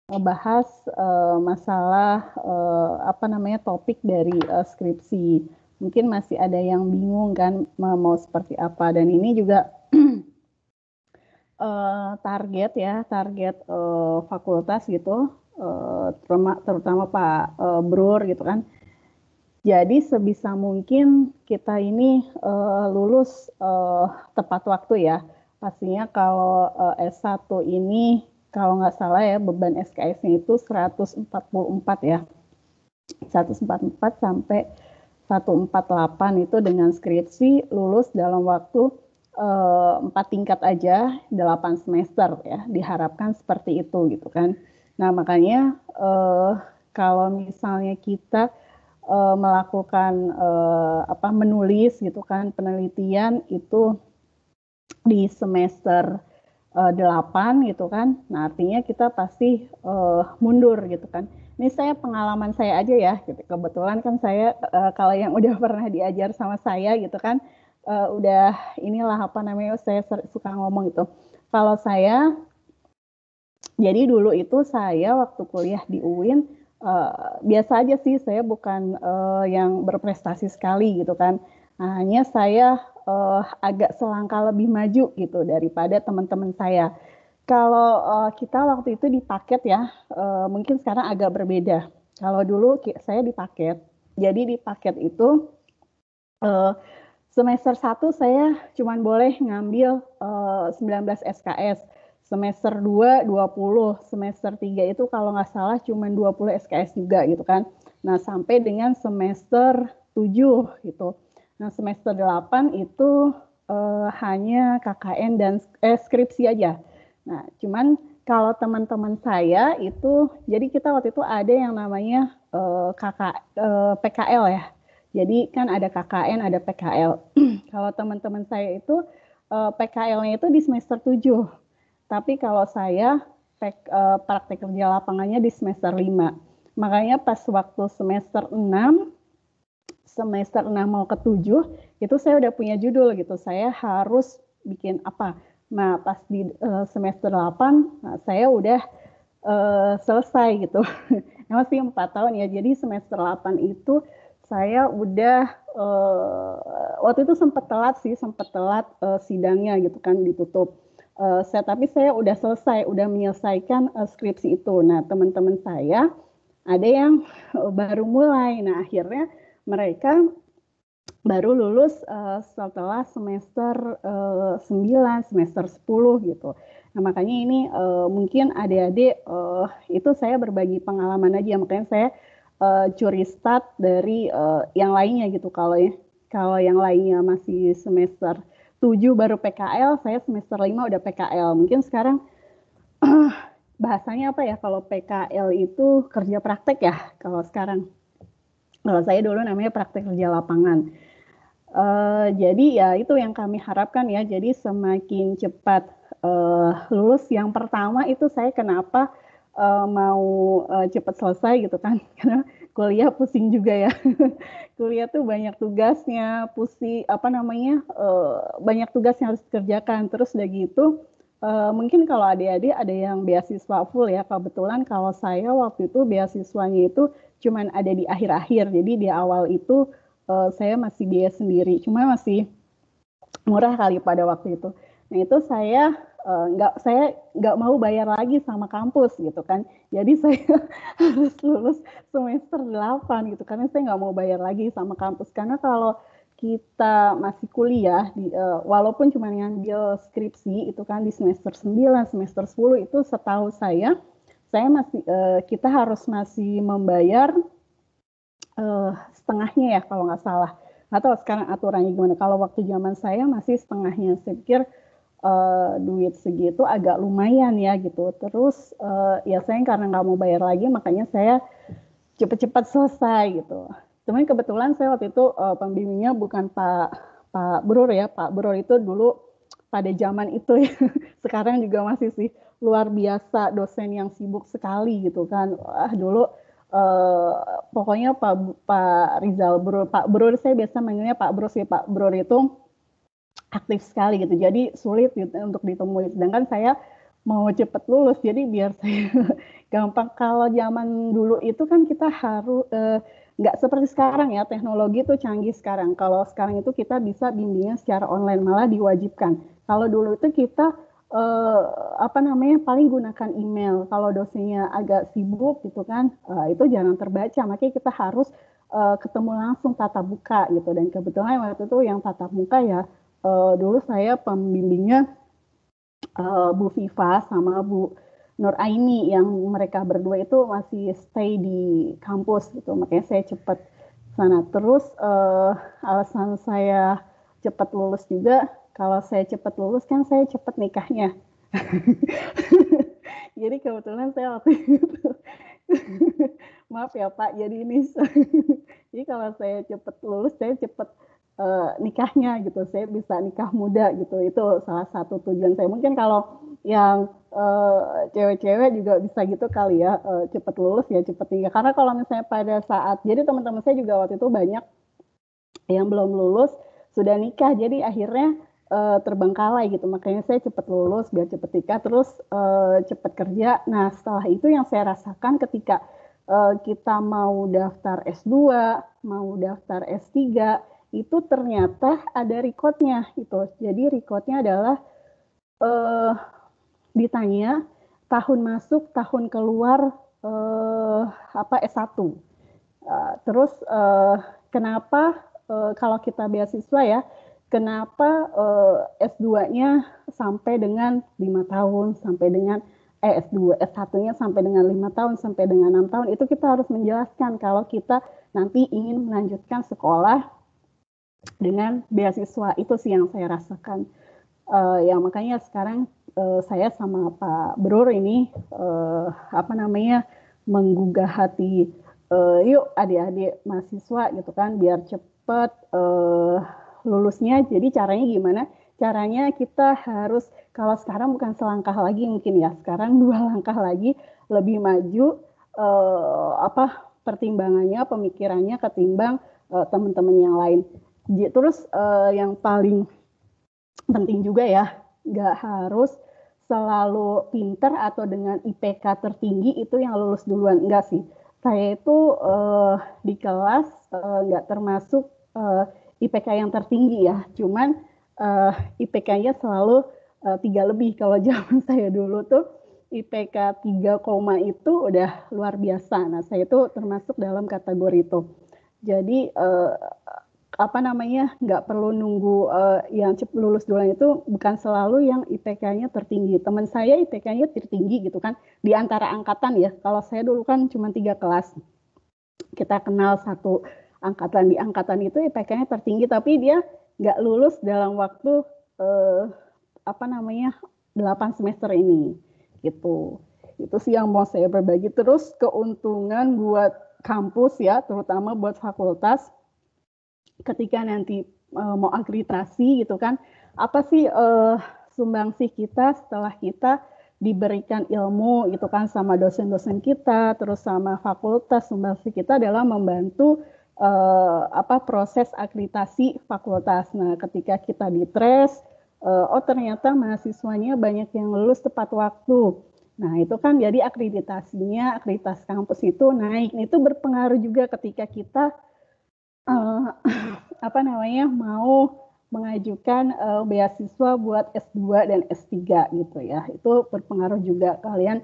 ngebahas masalah apa namanya topik dari skripsi. Mungkin masih ada yang bingung kan mau seperti apa, dan ini juga target ya, target fakultas gitu, terutama Pak Brur gitu kan. Jadi sebisa mungkin kita ini lulus tepat waktu ya. Pastinya kalau S1 ini kalau nggak salah ya beban SKS-nya itu 144 ya. 144 sampai 148 itu dengan skripsi lulus dalam waktu 4 tingkat aja 8 semester ya, diharapkan seperti itu gitu kan. Nah makanya kalau misalnya kita melakukan apa menulis gitu kan penelitian itu di semester 8 gitu kan. Nah, artinya kita pasti mundur gitu kan. Ini saya pengalaman saya aja ya gitu. Kebetulan kan saya kalau yang udah pernah diajar sama saya gitu kan udah inilah apa namanya saya suka ngomong itu. Kalau saya jadi dulu itu saya waktu kuliah di UIN biasa aja sih, saya bukan yang berprestasi sekali gitu kan. Nah, hanya saya agak selangkah lebih maju gitu daripada teman-teman saya. Kalau kita waktu itu di paket ya, mungkin sekarang agak berbeda. Kalau dulu saya di paket, jadi di paket itu eh, semester 1 saya cuma boleh ngambil 19 SKS. Semester 2, 20. Semester 3 itu kalau nggak salah cuma 20 SKS juga gitu kan. Nah, sampai dengan semester 7 gitu. Nah, semester 8 itu hanya KKN dan skripsi aja. Nah, cuman kalau teman-teman saya itu, jadi kita waktu itu ada yang namanya PKL ya. Jadi kan ada KKN, ada PKL. Kalau teman-teman saya itu PKL-nya itu di semester 7. Tapi kalau saya praktek kerja lapangannya di semester 5. Makanya pas waktu semester 6 mau ke 7, itu saya udah punya judul gitu. Saya harus bikin apa. Nah, pas di semester 8, nah, saya udah selesai gitu. Masih 4 tahun ya. Jadi semester 8 itu saya udah waktu itu sempat telat sidangnya gitu kan ditutup. Tapi saya udah selesai, udah menyelesaikan skripsi itu. Nah, teman-teman saya ada yang baru mulai. Nah, akhirnya mereka baru lulus setelah semester 9, semester 10 gitu. Nah, makanya ini mungkin adik-adik itu saya berbagi pengalaman aja, makanya saya curi start dari yang lainnya gitu. Kalau yang lainnya masih semester 7 baru PKL, saya semester 5 udah PKL. Mungkin sekarang bahasanya apa ya, kalau PKL itu kerja praktek ya kalau sekarang. Kalau saya dulu namanya praktek kerja lapangan. Jadi ya itu yang kami harapkan ya. Jadi semakin cepat lulus. Yang pertama itu saya kenapa mau cepat selesai gitu kan? Karena kuliah pusing juga ya. Kuliah tuh banyak tugasnya, pusing apa namanya banyak tugas yang harus dikerjakan. Terus udah gitu mungkin kalau adik-adik ada yang beasiswa full ya. Kebetulan kalau saya waktu itu beasiswanya itu cuman ada di akhir-akhir. Jadi di awal itu saya masih biaya sendiri, cuma masih murah kali pada waktu itu. Nah itu saya nggak mau bayar lagi sama kampus gitu kan. Jadi saya harus lulus semester 8 gitu karena saya nggak mau bayar lagi sama kampus. Karena kalau kita masih kuliah walaupun cuma ngambil skripsi itu kan di semester 9, semester 10 itu setahu saya masih kita harus masih membayar setengahnya ya kalau nggak salah. Nggak tahu sekarang aturannya gimana. Kalau waktu zaman saya masih setengahnya. Saya pikir duit segitu agak lumayan ya gitu. Terus ya saya karena nggak mau bayar lagi, makanya saya cepat-cepat selesai gitu. Cuman kebetulan saya waktu itu pembimbingnya bukan Pak Brur ya. Pak Brur itu dulu pada zaman itu ya. Sekarang juga masih sih luar biasa dosen yang sibuk sekali gitu kan. Wah dulu pokoknya Pak Rizal Brur, Pak Brur saya biasa manggilnya Pak Brur sih. Pak Brur itu aktif sekali gitu. Jadi sulit gitu untuk ditemui. Sedangkan saya mau cepet lulus, jadi biar saya gampang. Kalau zaman dulu itu kan kita harus nggak seperti sekarang ya, teknologi itu canggih sekarang. Kalau sekarang itu kita bisa bimbingan secara online, malah diwajibkan. Kalau dulu itu kita eh, apa namanya paling gunakan email. Kalau dosennya agak sibuk gitu kan, itu jarang terbaca. Makanya kita harus ketemu langsung tatap muka gitu. Dan kebetulan waktu itu yang tatap muka ya, dulu saya pembimbingnya Bu Viva sama Bu Nur Aini, yang mereka berdua itu masih stay di kampus gitu, makanya saya cepat sana. Terus alasan saya cepat lulus juga, kalau saya cepat lulus kan saya cepat nikahnya. Jadi kebetulan saya waktu itu maaf ya Pak, jadi ini jadi kalau saya cepat lulus saya cepat nikahnya gitu, saya bisa nikah muda gitu, itu salah satu tujuan saya. Mungkin kalau yang cewek-cewek juga bisa gitu kali ya, cepat lulus ya cepat nikah. Karena kalau misalnya pada saat, jadi teman-teman saya juga waktu itu banyak yang belum lulus sudah nikah, jadi akhirnya terbengkalai gitu. Makanya saya cepat lulus biar cepat nikah, terus cepat kerja. Nah setelah itu yang saya rasakan ketika kita mau daftar S2, mau daftar S3, itu ternyata ada recordnya gitu. Jadi recordnya adalah eh, ditanya tahun masuk, tahun keluar apa S1. Terus kenapa kalau kita beasiswa ya, kenapa S2-nya sampai dengan 5 tahun, sampai dengan S2, S1-nya sampai dengan 5 tahun, sampai dengan 6 tahun, itu kita harus menjelaskan kalau kita nanti ingin melanjutkan sekolah dengan beasiswa. Itu sih yang saya rasakan. Yang makanya sekarang saya sama Pak Brur ini apa namanya menggugah hati, yuk adik-adik mahasiswa gitu kan biar cepat lulusnya. Jadi caranya gimana? Caranya kita harus, kalau sekarang bukan selangkah lagi mungkin ya, sekarang 2 langkah lagi lebih maju apa pertimbangannya, pemikirannya ketimbang teman-teman yang lain. Terus yang paling penting juga ya, nggak harus selalu pinter atau dengan IPK tertinggi itu yang lulus duluan, enggak sih. Saya itu di kelas nggak termasuk IPK yang tertinggi ya, cuman IPK-nya selalu 3 lebih. Kalau zaman saya dulu tuh IPK 3, itu udah luar biasa. Nah saya itu termasuk dalam kategori itu. Jadi apa namanya nggak perlu nunggu yang lulus duluan, itu bukan selalu yang IPK-nya tertinggi. Teman saya IPK-nya tertinggi gitu kan di antara angkatan ya. Kalau saya dulu kan cuma 3 kelas, kita kenal satu angkatan, di angkatan itu IPK-nya tertinggi tapi dia nggak lulus dalam waktu apa namanya 8 semester ini gitu. Itu sih yang mau saya berbagi. Terus keuntungan buat kampus ya, terutama buat fakultas, ketika nanti mau akreditasi gitu kan, apa sih sumbangsih kita setelah kita diberikan ilmu gitu kan sama dosen-dosen kita, terus sama fakultas. Sumbangsih kita adalah membantu apa proses akreditasi fakultas. Nah ketika kita ditres, oh ternyata mahasiswanya banyak yang lulus tepat waktu. Nah itu kan jadi akreditasinya, akreditasi kampus itu naik. Itu berpengaruh juga ketika kita apa namanya mau mengajukan beasiswa buat S2 dan S3 gitu ya. Itu berpengaruh juga kalian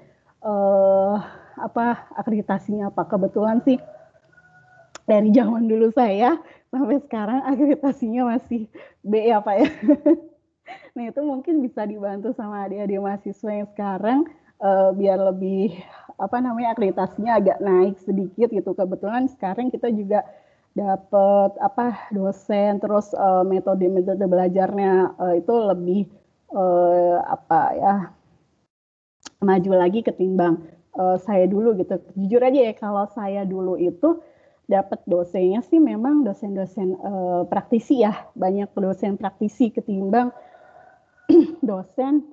apa akreditasinya apa. Kebetulan sih dari zaman dulu saya sampai sekarang akreditasinya masih B ya Pak ya. Nah itu mungkin bisa dibantu sama adik-adik mahasiswa yang sekarang biar lebih apa namanya akreditasinya agak naik sedikit gitu. Kebetulan sekarang kita juga dapat apa dosen, terus metode-metode belajarnya itu lebih apa ya maju lagi ketimbang saya dulu gitu. Jujur aja ya, kalau saya dulu itu dapat dosennya sih memang dosen-dosen praktisi ya, banyak dosen praktisi ketimbang dosen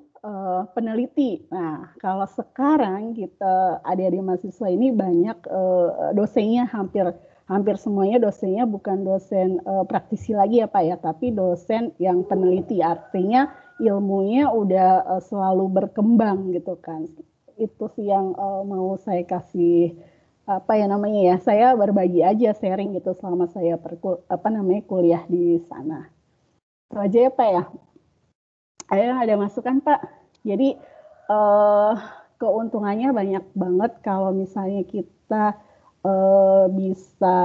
peneliti. Nah, kalau sekarang kita adik-adik mahasiswa ini banyak dosennya hampir hampir semuanya dosennya bukan dosen praktisi lagi ya Pak ya, tapi dosen yang peneliti, artinya ilmunya udah selalu berkembang gitu kan. Itu sih yang mau saya kasih apa ya namanya ya, saya berbagi aja sharing gitu selama saya kuliah di sana. Itu aja ya Pak ya. Ada masukan Pak. Jadi eh, keuntungannya banyak banget kalau misalnya kita bisa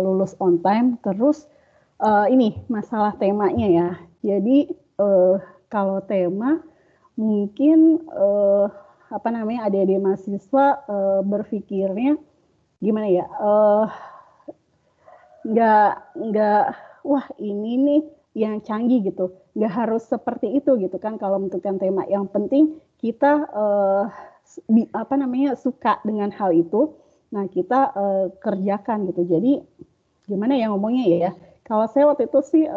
lulus on time. Terus ini masalah temanya ya. Jadi kalau tema mungkin apa namanya adik-adik mahasiswa berpikirnya gimana ya? Nggak wah ini nih yang canggih gitu, nggak harus seperti itu gitu kan kalau menentukan tema. Yang penting kita apa namanya suka dengan hal itu, nah kita kerjakan gitu. Jadi gimana ya ngomongnya ya, kalau saya waktu itu sih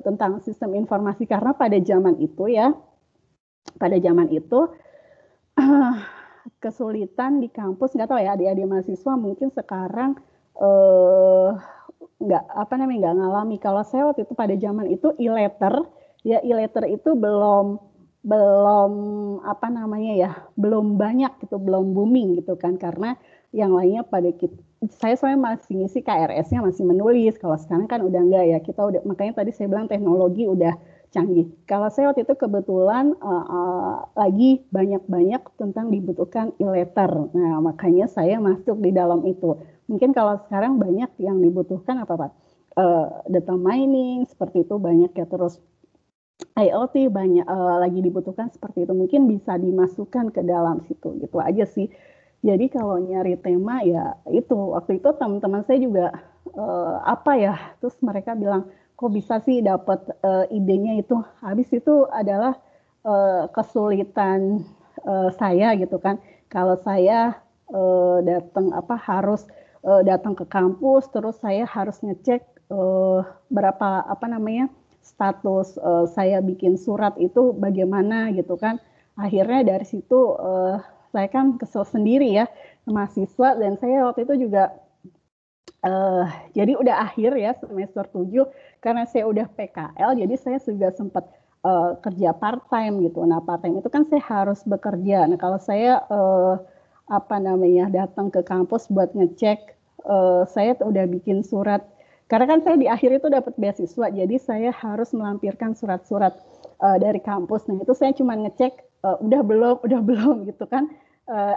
tentang sistem informasi, karena pada zaman itu ya, pada zaman itu kesulitan di kampus, nggak tahu ya adik-adik mahasiswa mungkin sekarang nggak apa namanya nggak ngalami. Kalau saya waktu itu pada zaman itu e-letter ya, e-letter itu belum apa namanya ya, belum banyak gitu, belum booming gitu kan, karena yang lainnya pada kita, saya masih ngisi KRS-nya masih menulis. Kalau sekarang kan udah enggak ya, kita udah, makanya tadi saya bilang teknologi udah canggih. Kalau saya waktu itu kebetulan lagi banyak-banyak tentang dibutuhkan e-letter. Nah, makanya saya masuk di dalam itu. Mungkin kalau sekarang banyak yang dibutuhkan apa Pak? Data mining seperti itu banyak ya, terus IoT banyak lagi dibutuhkan seperti itu. Mungkin bisa dimasukkan ke dalam situ gitu aja sih. Jadi kalau nyari tema ya itu, waktu itu teman-teman saya juga apa ya, terus mereka bilang kok bisa sih dapat idenya itu. Habis itu adalah kesulitan saya gitu kan. Kalau saya datang apa harus datang ke kampus, terus saya harus ngecek berapa apa namanya status saya bikin surat itu bagaimana gitu kan. Akhirnya dari situ saya kan kesel sendiri ya mahasiswa, dan saya waktu itu juga jadi udah akhir ya semester 7, karena saya udah PKL, jadi saya juga sempat kerja part time gitu. Nah part time itu kan saya harus bekerja. Nah kalau saya apa namanya datang ke kampus buat ngecek, saya udah bikin surat, karena kan saya di akhir itu dapat beasiswa, jadi saya harus melampirkan surat-surat dari kampus. Nah itu saya cuma ngecek udah belum gitu kan.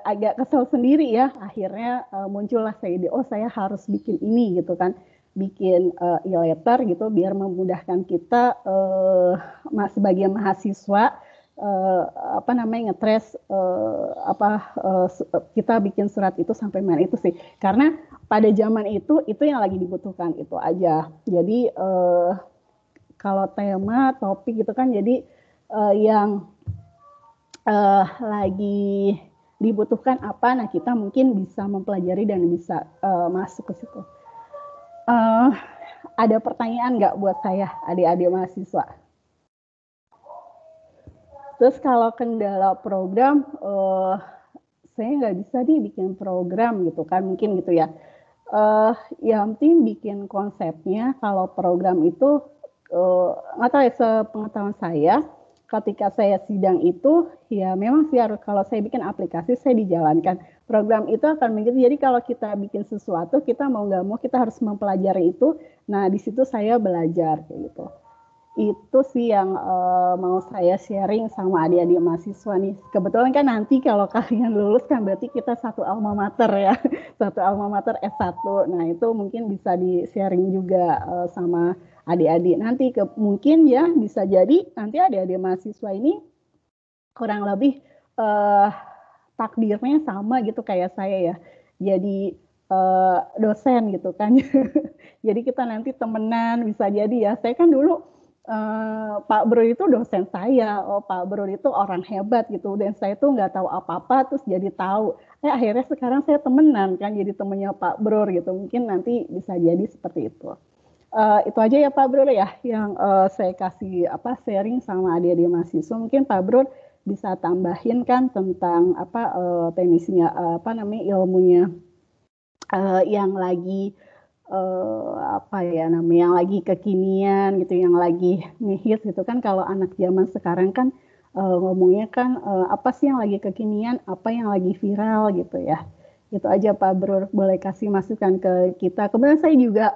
Agak kesel sendiri ya, akhirnya muncullah saya ide, oh saya harus bikin ini gitu kan, bikin e-letter gitu biar memudahkan kita sebagai mahasiswa apa namanya ngetrace kita bikin surat itu sampai mana itu sih, karena pada zaman itu yang lagi dibutuhkan itu aja. Jadi kalau tema topik gitu kan, jadi yang lagi dibutuhkan apa, nah kita mungkin bisa mempelajari dan bisa masuk ke situ. Ada pertanyaan nggak buat saya adik-adik mahasiswa? Terus kalau kendala program, saya nggak bisa bikin program gitu kan, mungkin gitu ya. Yang penting bikin konsepnya. Kalau program itu nggak tahu ya, sepengetahuan saya ketika saya sidang itu ya memang sih harus, kalau saya bikin aplikasi saya dijalankan, program itu akan begitu. Jadi kalau kita bikin sesuatu, kita mau nggak mau kita harus mempelajari itu. Nah di situ saya belajar kayak gitu. Itu sih yang mau saya sharing sama adik-adik mahasiswa nih. Kebetulan kan nanti kalau kalian lulus kan berarti kita satu alma mater ya, satu alma mater S1. Nah itu mungkin bisa di sharing juga sama adik-adik. Nanti mungkin ya bisa jadi nanti adik-adik mahasiswa ini kurang lebih takdirnya sama gitu kayak saya ya. Jadi dosen gitu kan. Jadi kita nanti temenan, bisa jadi ya. Saya kan dulu Pak Bro itu dosen saya, oh Pak Bro itu orang hebat gitu, dan saya tuh nggak tahu apa-apa, terus jadi tahu. Akhirnya sekarang saya temenan kan, jadi temennya Pak Bro gitu. Mungkin nanti bisa jadi seperti itu. Itu aja ya Pak Bro ya, yang saya kasih sharing sama adik-adik mahasiswa. Mungkin Pak Bro bisa tambahin kan tentang teknisnya, ilmunya yang lagi apa ya namanya, yang lagi kekinian gitu, yang lagi ngehits gitu kan. Kalau anak zaman sekarang kan ngomongnya kan apa sih yang lagi kekinian, apa yang lagi viral gitu ya. Itu aja Pak Bro, boleh kasih masukan ke kita. Kemudian saya juga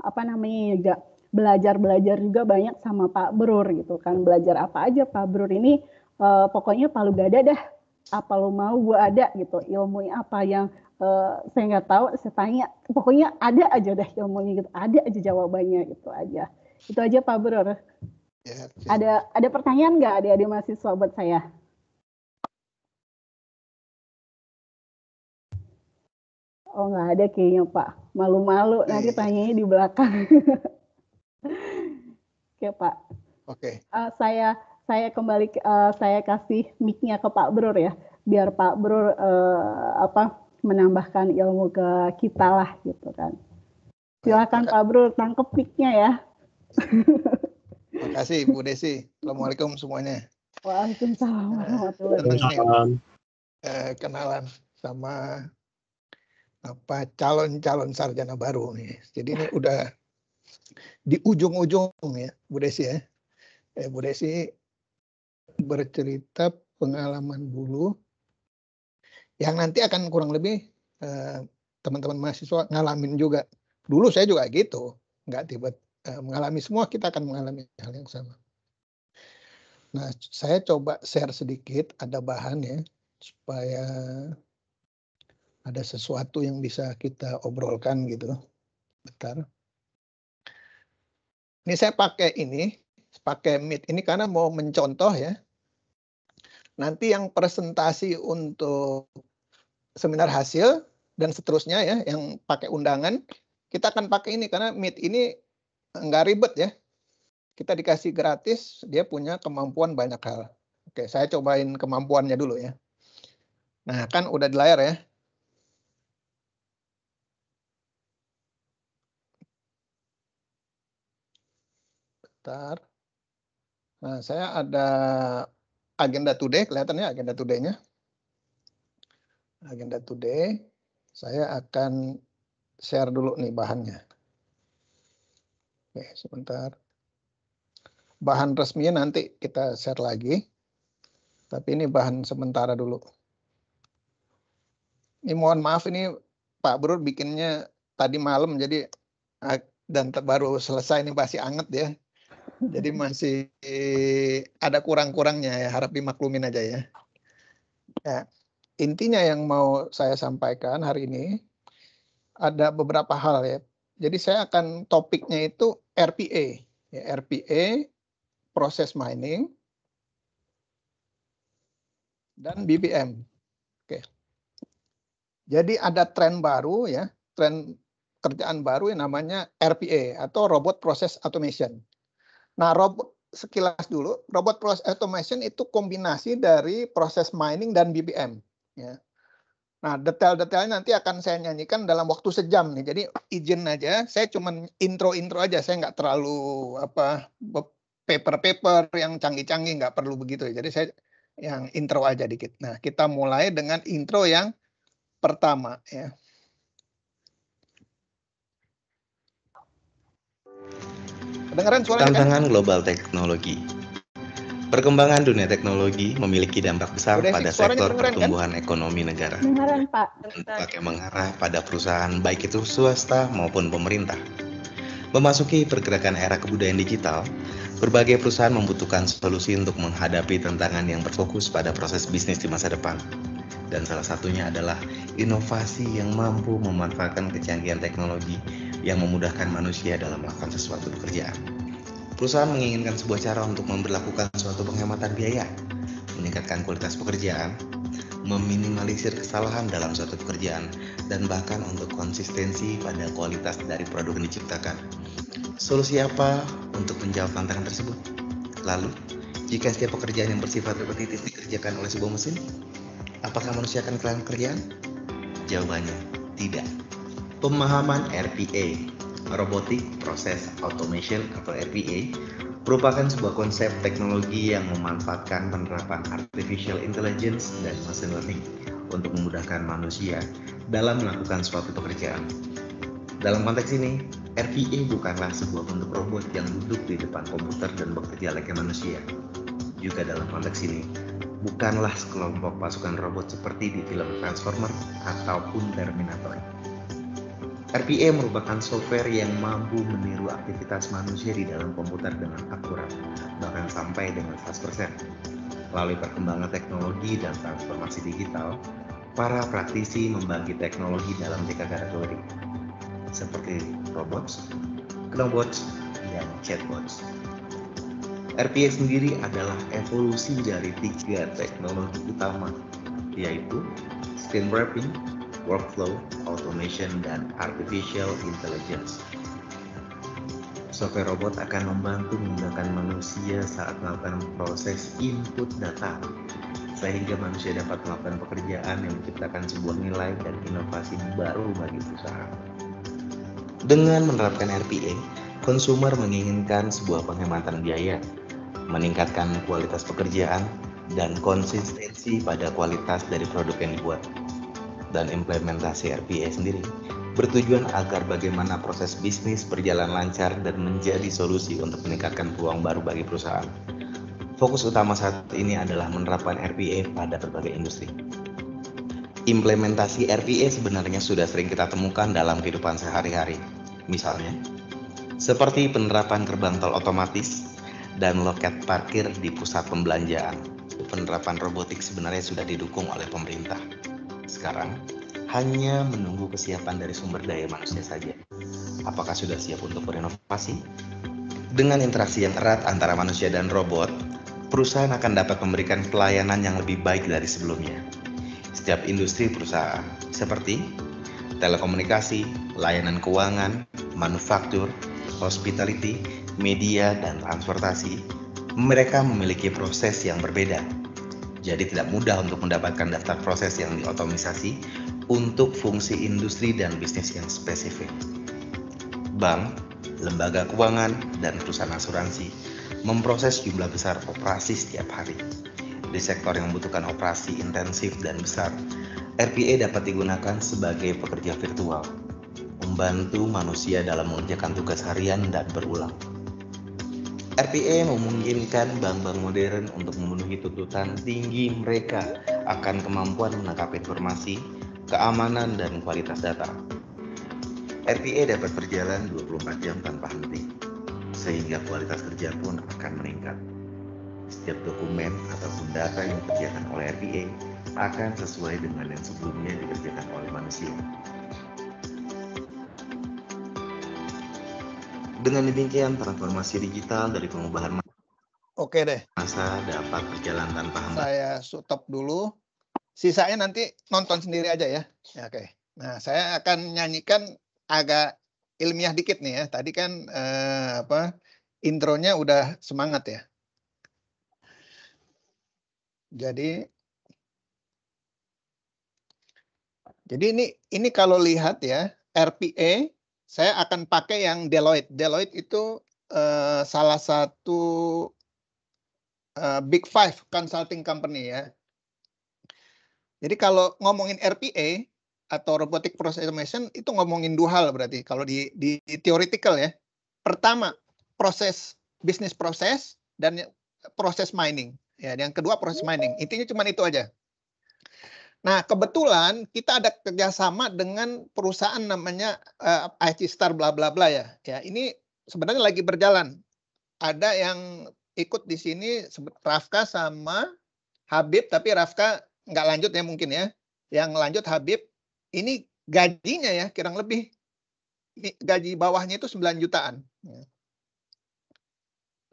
apa namanya juga belajar juga banyak sama Pak Brur gitu kan. Belajar apa aja Pak Brur ini, pokoknya Palu Gada dah, apa lo mau gue ada gitu. Ilmunya apa yang saya nggak tahu, saya tanya, pokoknya ada aja deh ilmunya gitu, ada aja jawabannya gitu aja. Itu aja Pak Brur. Ya, ada pertanyaan nggak adik-adik mahasiswa buat saya? Oh nggak ada kayaknya Pak, malu-malu nanti tanyanya di belakang. Oke Pak. Oke. Saya kembali saya kasih mic-nya ke Pak Brur ya, biar Pak Brur menambahkan ilmu ke kita lah gitu kan. Silakan Pak Brur, tangkep mic-nya ya. Terima kasih Bu Desi. Assalamualaikum semuanya. Waalaikumsalam warahmatullahi wabarakatuh. Kenalan sama calon sarjana baru nih. Jadi ini udah di ujung-ujung ya Bu Desi ya. Bu Desi bercerita pengalaman dulu yang nanti akan kurang lebih teman-teman mahasiswa ngalamin juga. Dulu saya juga gitu, nggak tiba mengalami, semua kita akan mengalami hal yang sama. Nah, saya coba share sedikit, ada bahan ya, supaya ada sesuatu yang bisa kita obrolkan gitu. Bentar. Ini saya pakai Meet ini karena mau mencontoh ya. Nanti yang presentasi untuk seminar hasil dan seterusnya ya, yang pakai undangan, kita akan pakai ini karena Meet ini nggak ribet ya. Kita dikasih gratis, dia punya kemampuan banyak hal. Oke, saya cobain kemampuannya dulu ya. Nah, kan udah di layar ya. Bentar. Nah, saya ada agenda today, kelihatannya agenda today-nya. Agenda today, saya akan share dulu nih bahannya. Oke, sebentar. Bahan resminya nanti kita share lagi. Tapi ini bahan sementara dulu. Ini mohon maaf, ini Pak Brur bikinnya tadi malam, jadi dan baru selesai, ini masih anget ya. Jadi masih ada kurang-kurangnya ya, harap dimaklumin aja ya. Ya. Intinya yang mau saya sampaikan hari ini ada beberapa hal ya. Jadi saya akan topiknya itu RPA, ya, RPA, proses mining, dan BBM. Oke. Jadi ada tren baru ya, tren kerjaan baru yang namanya RPA atau Robot Process Automation. Nah, sekilas dulu, Robot Process Automation itu kombinasi dari proses mining dan BBM. Ya. Nah, detail-detailnya nanti akan saya nyanyikan dalam waktu sejam nih. Jadi izin aja, saya cuma intro aja. Saya nggak terlalu paper yang canggih-canggih, nggak perlu begitu. Jadi saya yang intro aja dikit. Nah, kita mulai dengan intro yang pertama ya. Kedengaran suaranya kan? Tantangan global teknologi. Perkembangan dunia teknologi memiliki dampak besar pada sektor pertumbuhan ekonomi negara. Dengaran, Pak. Dampaknya mengarah pada perusahaan baik itu swasta maupun pemerintah. Memasuki pergerakan era kebudayaan digital, berbagai perusahaan membutuhkan solusi untuk menghadapi tantangan yang berfokus pada proses bisnis di masa depan. Dan salah satunya adalah inovasi yang mampu memanfaatkan kecanggihan teknologi yang memudahkan manusia dalam melakukan sesuatu pekerjaan. Perusahaan menginginkan sebuah cara untuk memberlakukan suatu penghematan biaya, meningkatkan kualitas pekerjaan, meminimalisir kesalahan dalam suatu pekerjaan, dan bahkan untuk konsistensi pada kualitas dari produk yang diciptakan. Solusi apa untuk menjawab tantangan tersebut? Lalu, jika setiap pekerjaan yang bersifat repetitif dikerjakan oleh sebuah mesin, apakah manusia akan kehilangan pekerjaan? Jawabannya, tidak. Pemahaman RPA, Robotic Process Automation atau RPA, merupakan sebuah konsep teknologi yang memanfaatkan penerapan artificial intelligence dan machine learning untuk memudahkan manusia dalam melakukan suatu pekerjaan. Dalam konteks ini, RPA bukanlah sebuah bentuk robot yang duduk di depan komputer dan bekerja layaknya manusia. Juga dalam konteks ini, bukanlah sekelompok pasukan robot seperti di film Transformer ataupun Terminator. RPA merupakan software yang mampu meniru aktivitas manusia di dalam komputer dengan akurat, bahkan sampai dengan 100%. Melalui perkembangan teknologi dan transformasi digital, para praktisi membagi teknologi dalam 3 kategori, seperti robots, knobots, dan chatbots. RPA sendiri adalah evolusi dari 3 teknologi utama, yaitu screen wrapping, workflow, automation, dan artificial intelligence. Software robot akan membantu menggunakan manusia saat melakukan proses input data, sehingga manusia dapat melakukan pekerjaan yang menciptakan sebuah nilai dan inovasi baru bagi perusahaan. Dengan menerapkan RPA, konsumer menginginkan sebuah penghematan biaya, meningkatkan kualitas pekerjaan, dan konsistensi pada kualitas dari produk yang dibuat. Dan implementasi RPA sendiri bertujuan agar bagaimana proses bisnis berjalan lancar dan menjadi solusi untuk meningkatkan peluang baru bagi perusahaan. Fokus utama saat ini adalah menerapkan RPA pada berbagai industri. Implementasi RPA sebenarnya sudah sering kita temukan dalam kehidupan sehari-hari. Misalnya, seperti penerapan gerbang tol otomatis dan loket parkir di pusat pembelanjaan. Penerapan robotik sebenarnya sudah didukung oleh pemerintah. Sekarang, hanya menunggu kesiapan dari sumber daya manusia saja. Apakah sudah siap untuk berinovasi? Dengan interaksi yang erat antara manusia dan robot, perusahaan akan dapat memberikan pelayanan yang lebih baik dari sebelumnya. Setiap industri perusahaan, seperti telekomunikasi, layanan keuangan, manufaktur, hospitality, media, dan transportasi, mereka memiliki proses yang berbeda. Jadi tidak mudah untuk mendapatkan daftar proses yang diotomisasi untuk fungsi industri dan bisnis yang spesifik. Bank, lembaga keuangan, dan perusahaan asuransi memproses jumlah besar operasi setiap hari. Di sektor yang membutuhkan operasi intensif dan besar, RPA dapat digunakan sebagai pekerja virtual, membantu manusia dalam mengerjakan tugas harian dan berulang. RPA memungkinkan bank-bank modern untuk memenuhi tuntutan tinggi mereka akan kemampuan menangkap informasi, keamanan, dan kualitas data. RPA dapat berjalan 24 jam tanpa henti, sehingga kualitas kerja pun akan meningkat. Setiap dokumen ataupun data yang dikerjakan oleh RPA akan sesuai dengan yang sebelumnya dikerjakan oleh manusia. Dengan demikian, transformasi digital dari pengubahan Oke deh, masa dapat berjalan tanpa hambatan. saya stop dulu. Sisanya nanti nonton sendiri aja ya. Ya, oke. Nah, saya akan nyanyikan agak ilmiah dikit nih ya. Tadi kan intronya udah semangat ya. Jadi ini kalau lihat ya, RPA saya akan pakai yang Deloitte. Deloitte itu salah satu Big Five consulting company ya. Jadi kalau ngomongin RPA atau Robotic Process Automation itu ngomongin 2 hal berarti kalau di theoretical ya. Pertama, bisnis proses dan proses mining. Ya, yang kedua proses mining. Intinya cuma itu aja. Nah, kebetulan kita ada kerjasama dengan perusahaan namanya IT Star bla bla bla ya. Ya, ini sebenarnya lagi berjalan. Ada yang ikut di sini Rafka sama Habib, tapi Rafka nggak lanjut ya mungkin ya. Yang lanjut Habib. Ini gajinya ya kurang lebih gaji bawahnya itu 9 jutaan.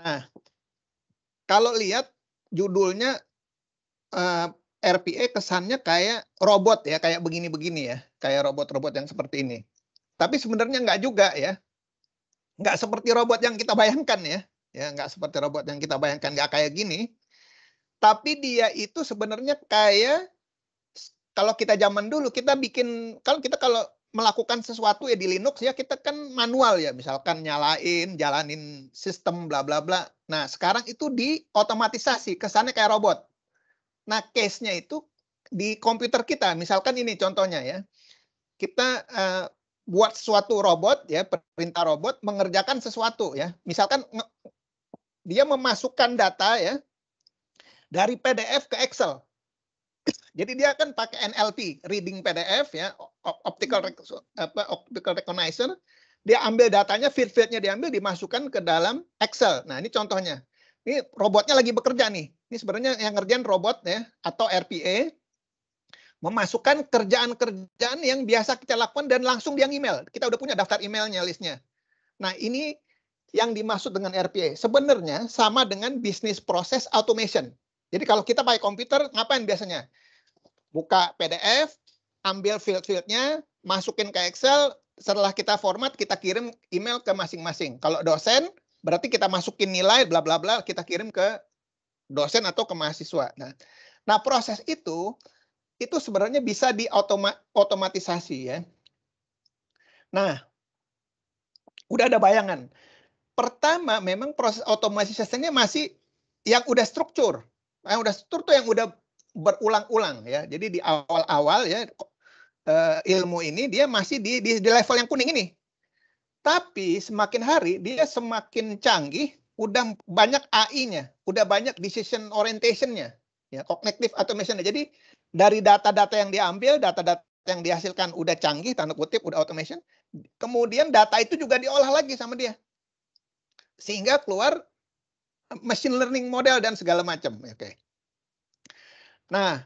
Nah, kalau lihat judulnya RPA kesannya kayak robot ya, kayak begini-begini ya, kayak robot-robot yang seperti ini. Tapi sebenarnya nggak juga ya, nggak seperti robot yang kita bayangkan ya, nggak seperti robot yang kita bayangkan, nggak kayak gini. Tapi dia itu sebenarnya kayak kalau kita zaman dulu kita bikin, kalau melakukan sesuatu ya di Linux ya kita kan manual ya, misalkan nyalain, jalanin sistem bla bla bla. Nah sekarang itu diotomatisasi, kesannya kayak robot. Nah, case-nya itu di komputer kita, misalkan ini contohnya ya. kita buat suatu robot ya, perintah robot mengerjakan sesuatu ya. Misalkan dia memasukkan data ya dari PDF ke Excel. Jadi dia akan pakai NLP, reading PDF ya, optical recognizer. Dia ambil datanya, field-fieldnya diambil, dimasukkan ke dalam Excel. Nah ini contohnya. Ini robotnya lagi bekerja nih. Ini sebenarnya yang ngerjain robot ya, atau RPA. Memasukkan kerjaan-kerjaan yang biasa kita lakukan dan langsung dia email. Kita udah punya daftar emailnya, listnya. Nah ini yang dimaksud dengan RPA. Sebenarnya sama dengan business process automation. Jadi kalau kita pakai komputer, ngapain biasanya? Buka PDF, ambil field-fieldnya, masukin ke Excel, setelah kita format, kita kirim email ke masing-masing. Kalau dosen, berarti kita masukin nilai, bla bla bla, kita kirim ke dosen atau ke mahasiswa. Nah proses itu sebenarnya bisa diotomatisasi ya. Nah, udah ada bayangan. Pertama, memang proses otomatisasinya masih yang udah struktur. Yang udah struktur yang udah berulang-ulang ya. Jadi di awal-awal ya ilmu ini dia masih di level yang kuning ini. Tapi semakin hari dia semakin canggih, udah banyak AI-nya, udah banyak decision orientation-nya, ya, cognitive automation-nya. Jadi dari data-data yang diambil, data-data yang dihasilkan udah canggih, tanda kutip udah automation. Kemudian data itu juga diolah lagi sama dia. Sehingga keluar machine learning model dan segala macam. Oke. Nah,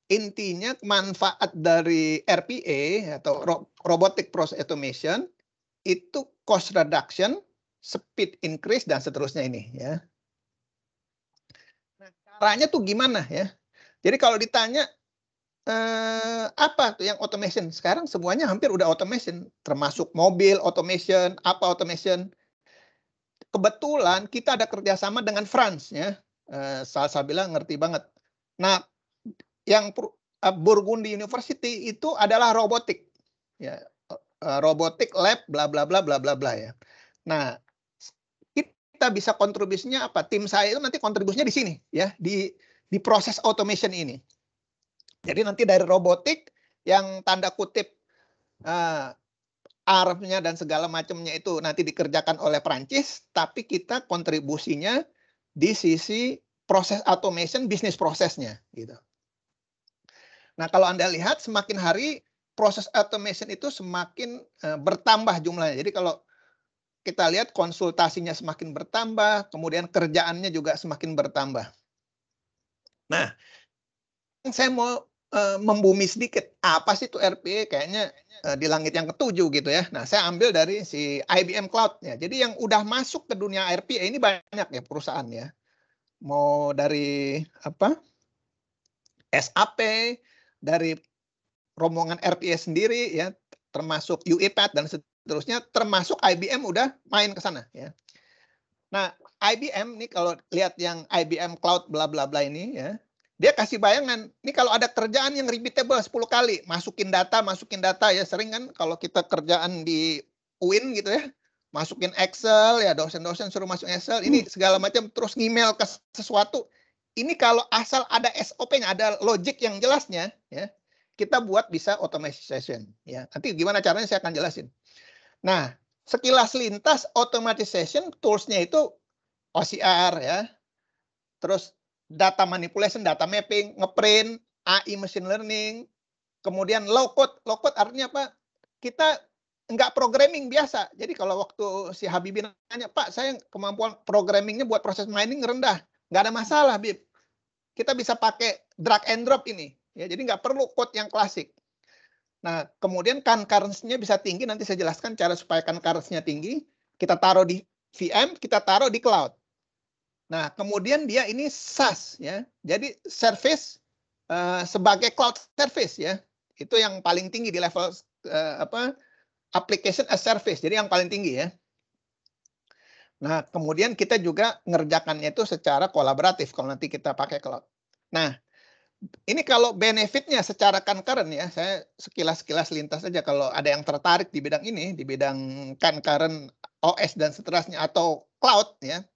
intinya manfaat dari RPA atau robotic process automation itu cost reduction, speed increase dan seterusnya ini ya. Nah, caranya tuh gimana ya? Jadi kalau ditanya apa tuh yang automation? Sekarang semuanya hampir udah automation, termasuk mobil automation, apa automation. Kebetulan kita ada kerjasama dengan France ya. Salsa bilang ngerti banget. Nah, yang Burgundy University itu adalah robotik, ya, robotik lab, bla bla bla bla bla bla ya. Nah, kita bisa kontribusinya apa? Tim saya itu nanti kontribusinya di sini ya, di proses automation ini. Jadi nanti dari robotik yang tanda kutip armnya dan segala macamnya itu nanti dikerjakan oleh Prancis, tapi kita kontribusinya di sisi proses automation, bisnis prosesnya gitu. Nah, kalau Anda lihat semakin hari proses automation itu semakin bertambah jumlahnya. Jadi kalau kita lihat konsultasinya semakin bertambah, kemudian kerjaannya juga semakin bertambah. Nah, saya mau membumi sedikit. Apa sih itu RPA? Kayaknya di langit yang ketujuh gitu ya. Nah, saya ambil dari si IBM Cloud ya. Jadi yang udah masuk ke dunia RPA ini banyak ya perusahaan ya. Mau dari apa? SAP, dari rombongan RPA sendiri ya, termasuk UiPath dan seterusnya, termasuk IBM udah main ke sana ya. Nah, IBM nih kalau lihat yang IBM Cloud bla bla bla ini ya, dia kasih bayangan, ini kalau ada kerjaan yang repeatable 10 kali, masukin data ya, sering kan kalau kita kerjaan di UIN gitu ya, masukin Excel ya, dosen-dosen suruh masuk Excel, ini segala macam, terus ngemail ke sesuatu. Ini kalau asal ada SOP-nya, ada logic yang jelasnya ya, kita buat bisa automation ya. Nanti gimana caranya saya akan jelasin. Nah, sekilas lintas automation tools-nya itu OCR ya. Terus data manipulation, data mapping, ngeprint, AI machine learning, kemudian low code. Low code artinya apa? Kita nggak programming biasa. Jadi kalau waktu si Habibie nanya, Pak, saya kemampuan programmingnya buat proses mining rendah. Nggak ada masalah, Bib. Kita bisa pakai drag and drop ini. Ya, jadi nggak perlu code yang klasik. Nah, kemudian concurrency-nya bisa tinggi. Nanti saya jelaskan cara supaya concurrency-nya tinggi. Kita taruh di VM, kita taruh di cloud. Nah, kemudian dia ini SaaS ya. Jadi service sebagai cloud service ya. Itu yang paling tinggi di level application as service. Jadi yang paling tinggi ya. Nah, kemudian kita juga ngerjakannya itu secara kolaboratif kalau nanti kita pakai cloud. Nah, ini kalau benefitnya secara concurrent ya, saya sekilas-sekilas lintas saja kalau ada yang tertarik di bidang ini, di bidang concurrent OS dan seterusnya atau cloud ya,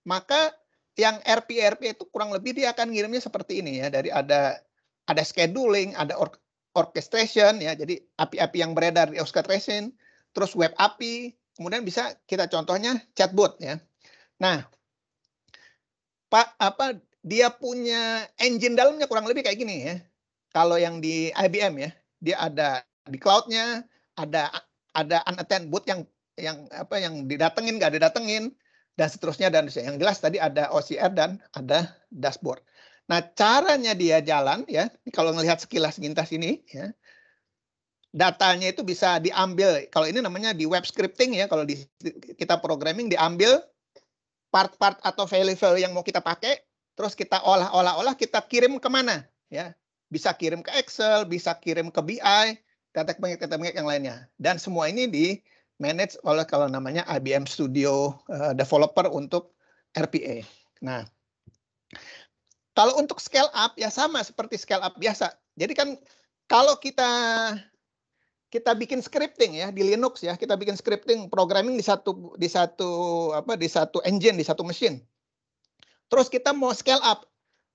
maka yang RPA itu kurang lebih dia akan ngirimnya seperti ini ya, dari ada scheduling, ada orchestration ya, jadi API-API yang beredar di orchestration, terus web API, kemudian bisa kita contohnya chatbot ya. Nah, dia punya engine dalamnya kurang lebih kayak gini ya. Kalau yang di IBM ya, dia ada di cloud-nya, ada unattended bot yang didatengin, nggak didatengin, dan seterusnya. Dan yang jelas tadi ada OCR dan ada dashboard. Nah, caranya dia jalan ya, kalau ngelihat sekilas sekintas ini ya, datanya itu bisa diambil. Kalau ini namanya di web scripting ya, kalau kita programming diambil part-part atau value-value yang mau kita pakai, terus kita olah, kita kirim kemana ya? Bisa kirim ke Excel, bisa kirim ke BI, teknik yang lainnya. Dan semua ini di manage oleh kalau namanya IBM Studio Developer untuk RPA. Nah, kalau untuk scale up ya sama seperti scale up biasa. Jadi kan kalau kita bikin scripting ya di Linux ya, kita bikin scripting programming di satu engine, di satu mesin. Terus kita mau scale up.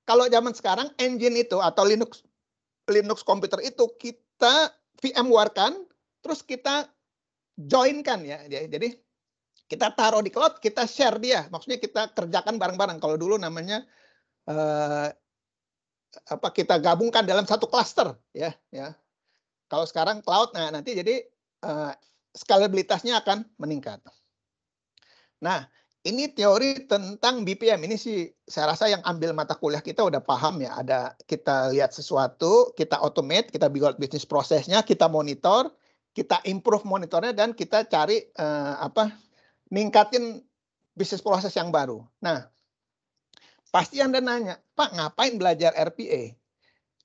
Kalau zaman sekarang engine itu atau Linux komputer itu kita VMware-kan, terus kita join-kan ya. Jadi kita taruh di cloud, kita share dia. Maksudnya kita kerjakan bareng-bareng. Kalau dulu namanya kita gabungkan dalam satu cluster ya. Kalau sekarang cloud, nah nanti jadi scalabilitasnya akan meningkat. Nah, ini teori tentang BPM. Ini sih saya rasa yang ambil mata kuliah kita udah paham ya. Ada kita lihat sesuatu, kita automate, kita build bisnis prosesnya, kita monitor, kita improve monitornya, dan kita cari ningkatin bisnis proses yang baru. Nah, pasti Anda nanya, Pak, ngapain belajar RPA?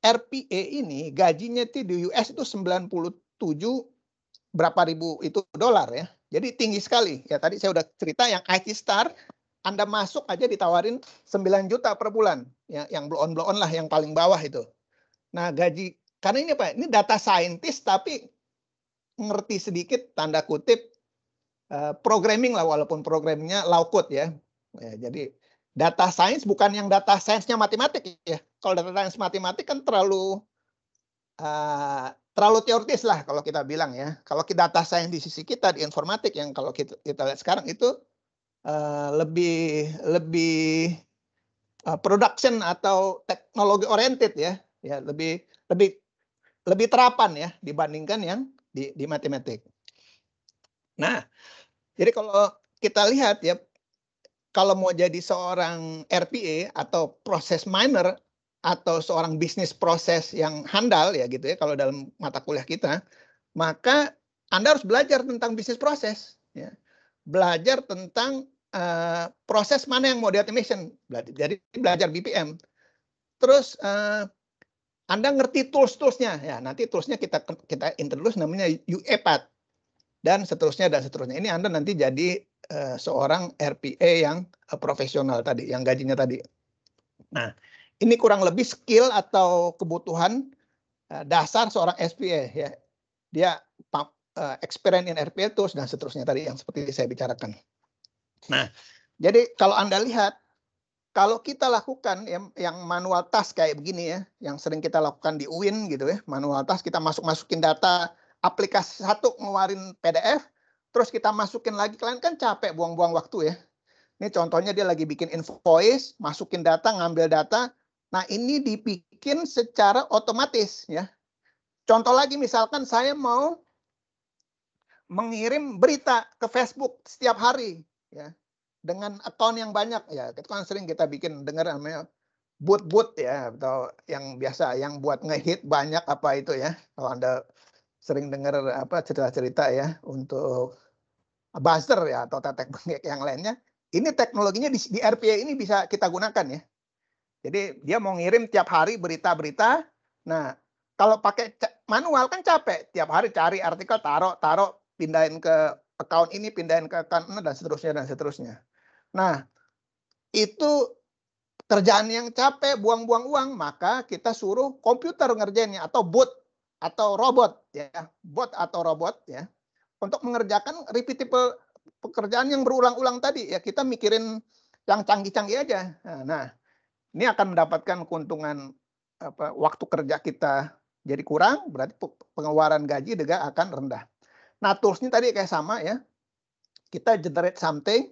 RPA ini gajinya di US itu 97 berapa ribu itu dolar ya. Jadi tinggi sekali. Ya tadi saya udah cerita yang IT Star, Anda masuk aja ditawarin 9 juta per bulan. Ya, yang blow on lah yang paling bawah itu. Nah, gaji karena ini Pak, ini data scientist tapi ngerti sedikit tanda kutip programming lah, walaupun programmingnya low code ya. Jadi data science bukan yang data science-nya matematik ya. Kalau data science matematik kan terlalu teoritis lah kalau kita bilang ya. Kalau data science di sisi kita di informatik yang kalau kita lihat sekarang itu lebih production atau teknologi oriented ya. Ya lebih terapan ya dibandingkan yang di matematik. Nah, jadi kalau kita lihat ya, kalau mau jadi seorang RPA atau proses miner atau seorang bisnis proses yang handal ya gitu ya, kalau dalam mata kuliah kita, maka Anda harus belajar tentang bisnis proses ya. Belajar tentang proses mana yang mau di-automation. Jadi belajar BPM. Terus Anda ngerti tools-toolsnya ya. Nanti toolsnya kita introduce namanya UiPath dan seterusnya. Ini Anda nanti jadi seorang RPA yang profesional tadi, yang gajinya tadi. Nah, ini kurang lebih skill atau kebutuhan dasar seorang SPA ya. Dia experience in RPA tools dan seterusnya tadi yang seperti saya bicarakan. Nah, jadi kalau Anda lihat, kalau kita lakukan yang manual task kayak begini ya, yang sering kita lakukan di UIN gitu ya, manual task kita masukin data aplikasi satu ngeluarin PDF, terus kita masukin lagi, kalian kan capek buang-buang waktu ya. Ini contohnya dia lagi bikin invoice, masukin data, ngambil data. Nah, ini dibikin secara otomatis ya. Contoh lagi misalkan saya mau mengirim berita ke Facebook setiap hari ya. Dengan akun yang banyak ya. Itu kan sering kita bikin dengar namanya bot ya, atau yang biasa yang buat ngehit banyak apa itu ya. Kalau Anda sering dengar cerita-cerita ya untuk buzzer ya atau tetek bengek yang lainnya, ini teknologinya di RPA ini bisa kita gunakan ya. Jadi dia mau ngirim tiap hari berita-berita. Nah, kalau pakai manual kan capek, tiap hari cari artikel, taruh, pindahin ke account ini, pindahin ke account ini, dan seterusnya. Nah, itu kerjaan yang capek, buang-buang uang, maka kita suruh komputer ngerjainnya atau bot atau robot ya, untuk mengerjakan repeatable pekerjaan yang berulang-ulang tadi ya. Kita mikirin yang canggih-canggih aja. Nah, ini akan mendapatkan keuntungan waktu kerja kita jadi kurang, berarti pengeluaran gaji juga akan rendah. Nah, toolsnya tadi kayak sama ya. Kita generate something,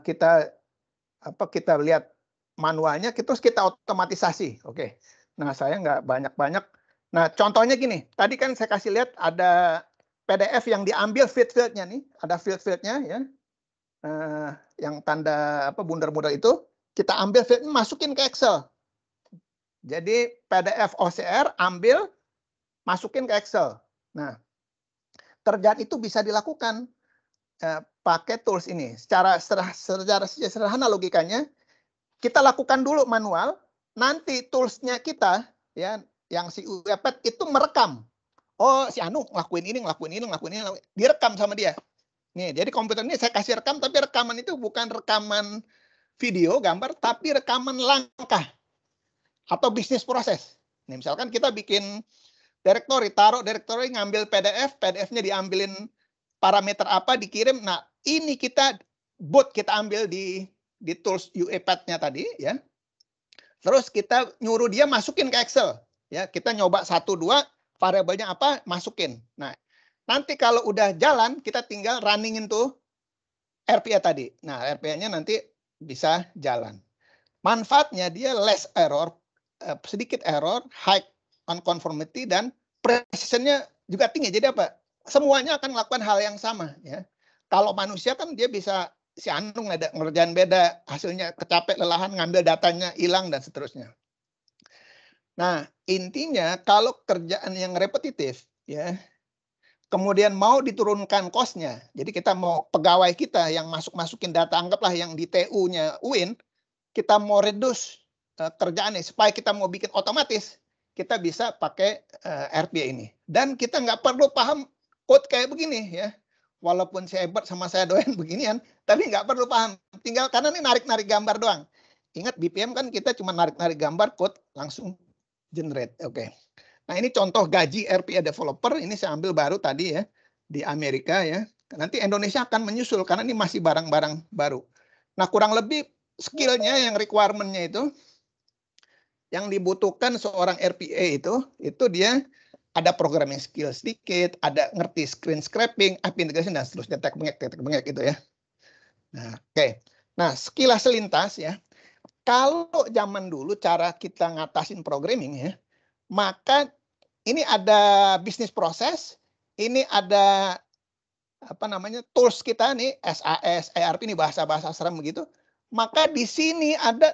kita lihat manualnya, terus kita otomatisasi. Oke. Nah, saya nggak banyak-banyak. Nah, contohnya gini. Tadi kan saya kasih lihat ada PDF yang diambil field-fieldnya nih. Ada field-fieldnya ya. Yang tanda bundar-bundar itu. Kita ambil field, masukin ke Excel. Jadi PDF OCR ambil, masukin ke Excel. Nah, kerjaan itu bisa dilakukan pakai tools ini. Secara sederhana logikanya, kita lakukan dulu manual, nanti toolsnya kita, ya, yang si UEPAD itu merekam. Oh, si Anu ngelakuin ini, direkam sama dia. Nih, jadi komputer ini saya kasih rekam, tapi rekaman itu bukan rekaman video, gambar, tapi rekaman langkah atau bisnis proses. Nih, misalkan kita bikin directory, taruh directory, ngambil PDF, PDF-nya diambilin parameter apa, dikirim. Nah, ini kita ambil di tools UEPAD-nya tadi, ya. Terus kita nyuruh dia masukin ke Excel, ya. Kita nyoba 1, 2, variabelnya apa, masukin. Nah, nanti kalau udah jalan, kita tinggal runningin tuh RPA tadi. Nah, RPA-nya nanti bisa jalan. Manfaatnya dia less error, sedikit error, high conformity, dan precision-nya juga tinggi. Jadi apa? Semuanya akan melakukan hal yang sama. Ya. Kalau manusia kan dia bisa si Anung ngerjain beda, hasilnya kecapek, lelahan, ngambil datanya, hilang, dan seterusnya. Nah, intinya kalau kerjaan yang repetitif, ya, kemudian mau diturunkan cost-nya, jadi kita mau pegawai kita yang masukin data, anggaplah yang di TU-nya UIN, kita mau reduce kerjaannya supaya kita mau bikin otomatis, kita bisa pakai RPA ini. Dan kita nggak perlu paham code kayak begini ya. Walaupun saya hebat sama saya doyan beginian, tapi nggak perlu paham. Tinggal karena ini narik-narik gambar doang. Ingat BPM kan kita cuma narik-narik gambar, code langsung generate. Oke. Nah, ini contoh gaji RPA developer. Ini saya ambil baru tadi ya di Amerika ya. Nanti Indonesia akan menyusul karena ini masih barang-barang baru. Nah, kurang lebih skill-nya yang requirement-nya itu yang dibutuhkan seorang RPA itu dia ada programming skill sedikit, ada ngerti screen scraping, API integration, dan seterusnya, tek bengek gitu ya. Nah, oke. Nah, sekilas selintas ya. Kalau zaman dulu cara kita ngatasin programming ya, maka ini ada bisnis proses, ini ada apa namanya tools kita nih, SAS, ERP, ini bahasa-bahasa serem begitu. Maka di sini ada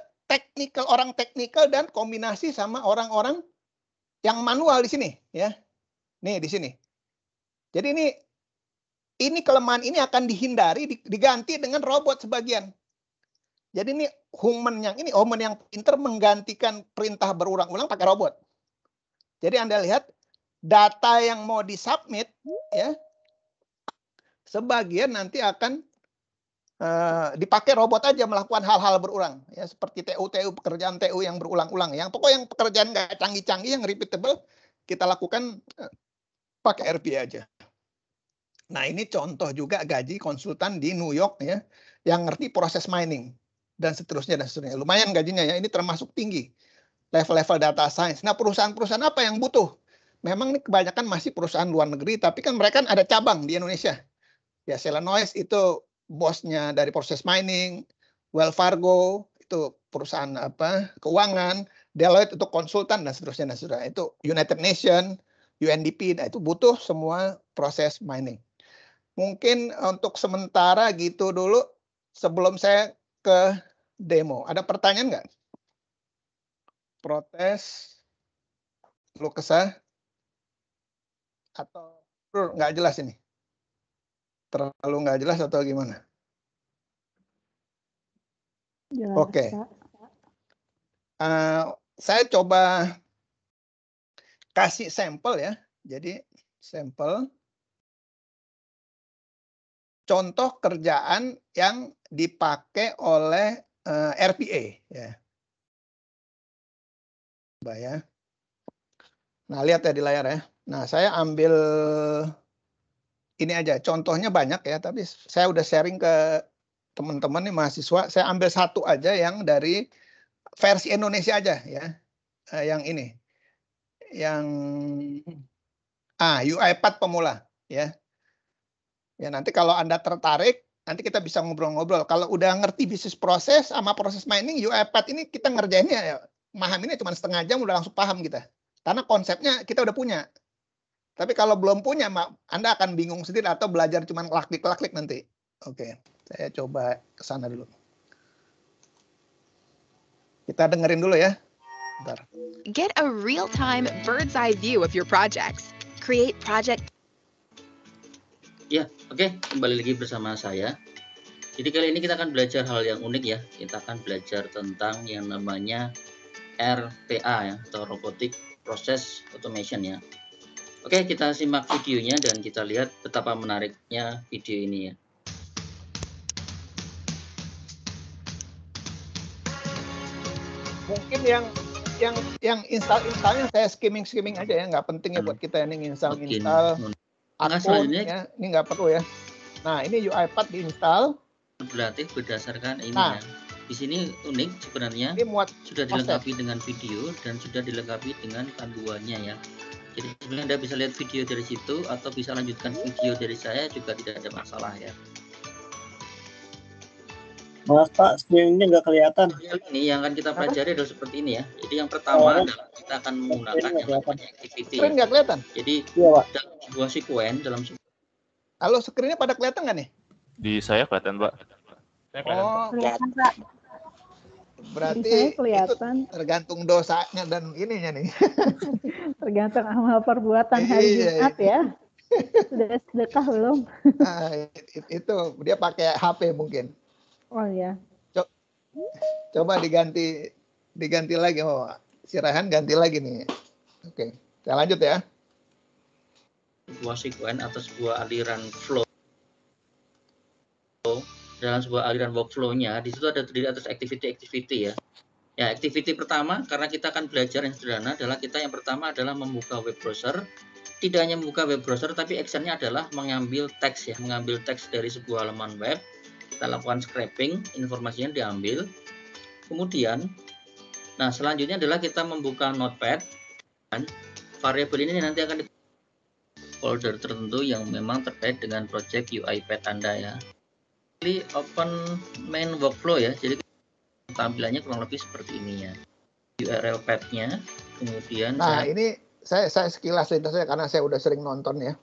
orang teknikal dan kombinasi sama orang-orang yang manual di sini ya. Nih di sini. Jadi ini kelemahan ini akan dihindari, diganti dengan robot sebagian. Jadi ini human yang pinter menggantikan perintah berulang-ulang pakai robot. Jadi Anda lihat data yang mau disubmit ya, sebagian nanti akan dipakai robot aja melakukan hal-hal berulang ya, seperti pekerjaan TU yang berulang-ulang, yang pokoknya yang pekerjaan nggak canggih-canggih, yang repeatable kita lakukan pakai RPA aja. Nah, ini contoh juga gaji konsultan di New York ya, yang ngerti proses mining dan seterusnya. Lumayan gajinya ya, ini termasuk tinggi level-level data science. Nah, perusahaan-perusahaan apa yang butuh? Memang ini kebanyakan masih perusahaan luar negeri, tapi kan mereka ada cabang di Indonesia. Ya, Celenoise itu bosnya dari proses mining, Wells Fargo itu perusahaan keuangan, Deloitte itu konsultan, dan seterusnya. Itu United Nations, UNDP, nah itu butuh semua proses mining. Mungkin untuk sementara gitu dulu sebelum saya ke demo. Ada pertanyaan nggak? Protes, lu kesah, atau nggak jelas ini? Terlalu nggak jelas atau gimana? Jelas, Oke. Saya coba kasih sampel ya. Jadi sampel contoh kerjaan yang dipakai oleh RPA ya. Coba ya. Nah, lihat ya di layar ya. Nah, saya ambil ini aja. Contohnya banyak ya, tapi saya udah sharing ke teman-teman nih mahasiswa. Saya ambil satu aja yang dari versi Indonesia aja ya. Yang ini. UiPath pemula ya. Ya nanti kalau Anda tertarik, nanti kita bisa ngobrol-ngobrol. Kalau udah ngerti bisnis proses sama proses mining, UiPath ini kita ngerjainnya ya, paham ini cuma setengah jam udah langsung paham kita. Karena konsepnya kita udah punya. Tapi kalau belum punya, Anda akan bingung sendiri atau belajar cuma klik-klik nanti. Oke, saya coba ke sana dulu. Kita dengerin dulu ya. Bentar. Get a real-time bird's eye view of your projects. Create project. Ya, oke, kembali lagi bersama saya. Jadi kali ini kita akan belajar hal yang unik ya. Kita akan belajar tentang yang namanya RPA ya, atau Robotic Process Automation ya. Oke, kita simak videonya dan kita lihat betapa menariknya video ini ya. Mungkin yang installnya saya skimming aja ya, nggak penting ya buat kita ini install akun ya, ini nggak perlu ya. Nah ini UiPath diinstal. Berlatih berdasarkan ini ya. Di sini unik sebenarnya, ini sudah dilengkapi dengan video dan sudah dilengkapi dengan panduannya ya. Jadi sebenarnya Anda bisa lihat video dari situ atau bisa lanjutkan video dari saya juga tidak ada masalah ya. Mas Pak, screen-nya nggak kelihatan. Ini yang akan kita pelajari adalah seperti ini ya. Jadi yang pertama adalah kita akan menggunakan yang namanya activity. Screen nggak kelihatan? Jadi dalam sebuah sekuen, Halo, screen-nya pada kelihatan nggak nih? Di saya kelihatan, Pak. Oh, kelihatan, Pak. Berarti kelihatan. Itu tergantung dosanya dan ininya nih. Tergantung sama perbuatan hari Jumat ya. Sudah sedekah belum? Nah, itu dia pakai HP mungkin. Oh ya. Coba diganti lagi. Oh, si Rehan ganti lagi nih. Oke, saya lanjut ya. Sebuah sekuen atau sebuah aliran flow. Dalam sebuah aliran workflow-nya, di situ ada terdiri atas activity ya. Ya, activity pertama karena kita akan belajar yang sederhana adalah kita yang pertama adalah membuka web browser. Tidak hanya membuka web browser, tapi action-nya adalah mengambil teks ya, mengambil teks dari sebuah halaman web. Kita lakukan scraping, informasinya diambil. Kemudian, nah selanjutnya adalah kita membuka notepad. Dan variabel ini nanti akan di folder tertentu yang memang terkait dengan project UiPath Anda ya. Jadi open main workflow ya. Jadi tampilannya kurang lebih seperti ini ya. URL path-nya. Kemudian ini saya sekilas lintas saya karena saya udah sering nonton ya.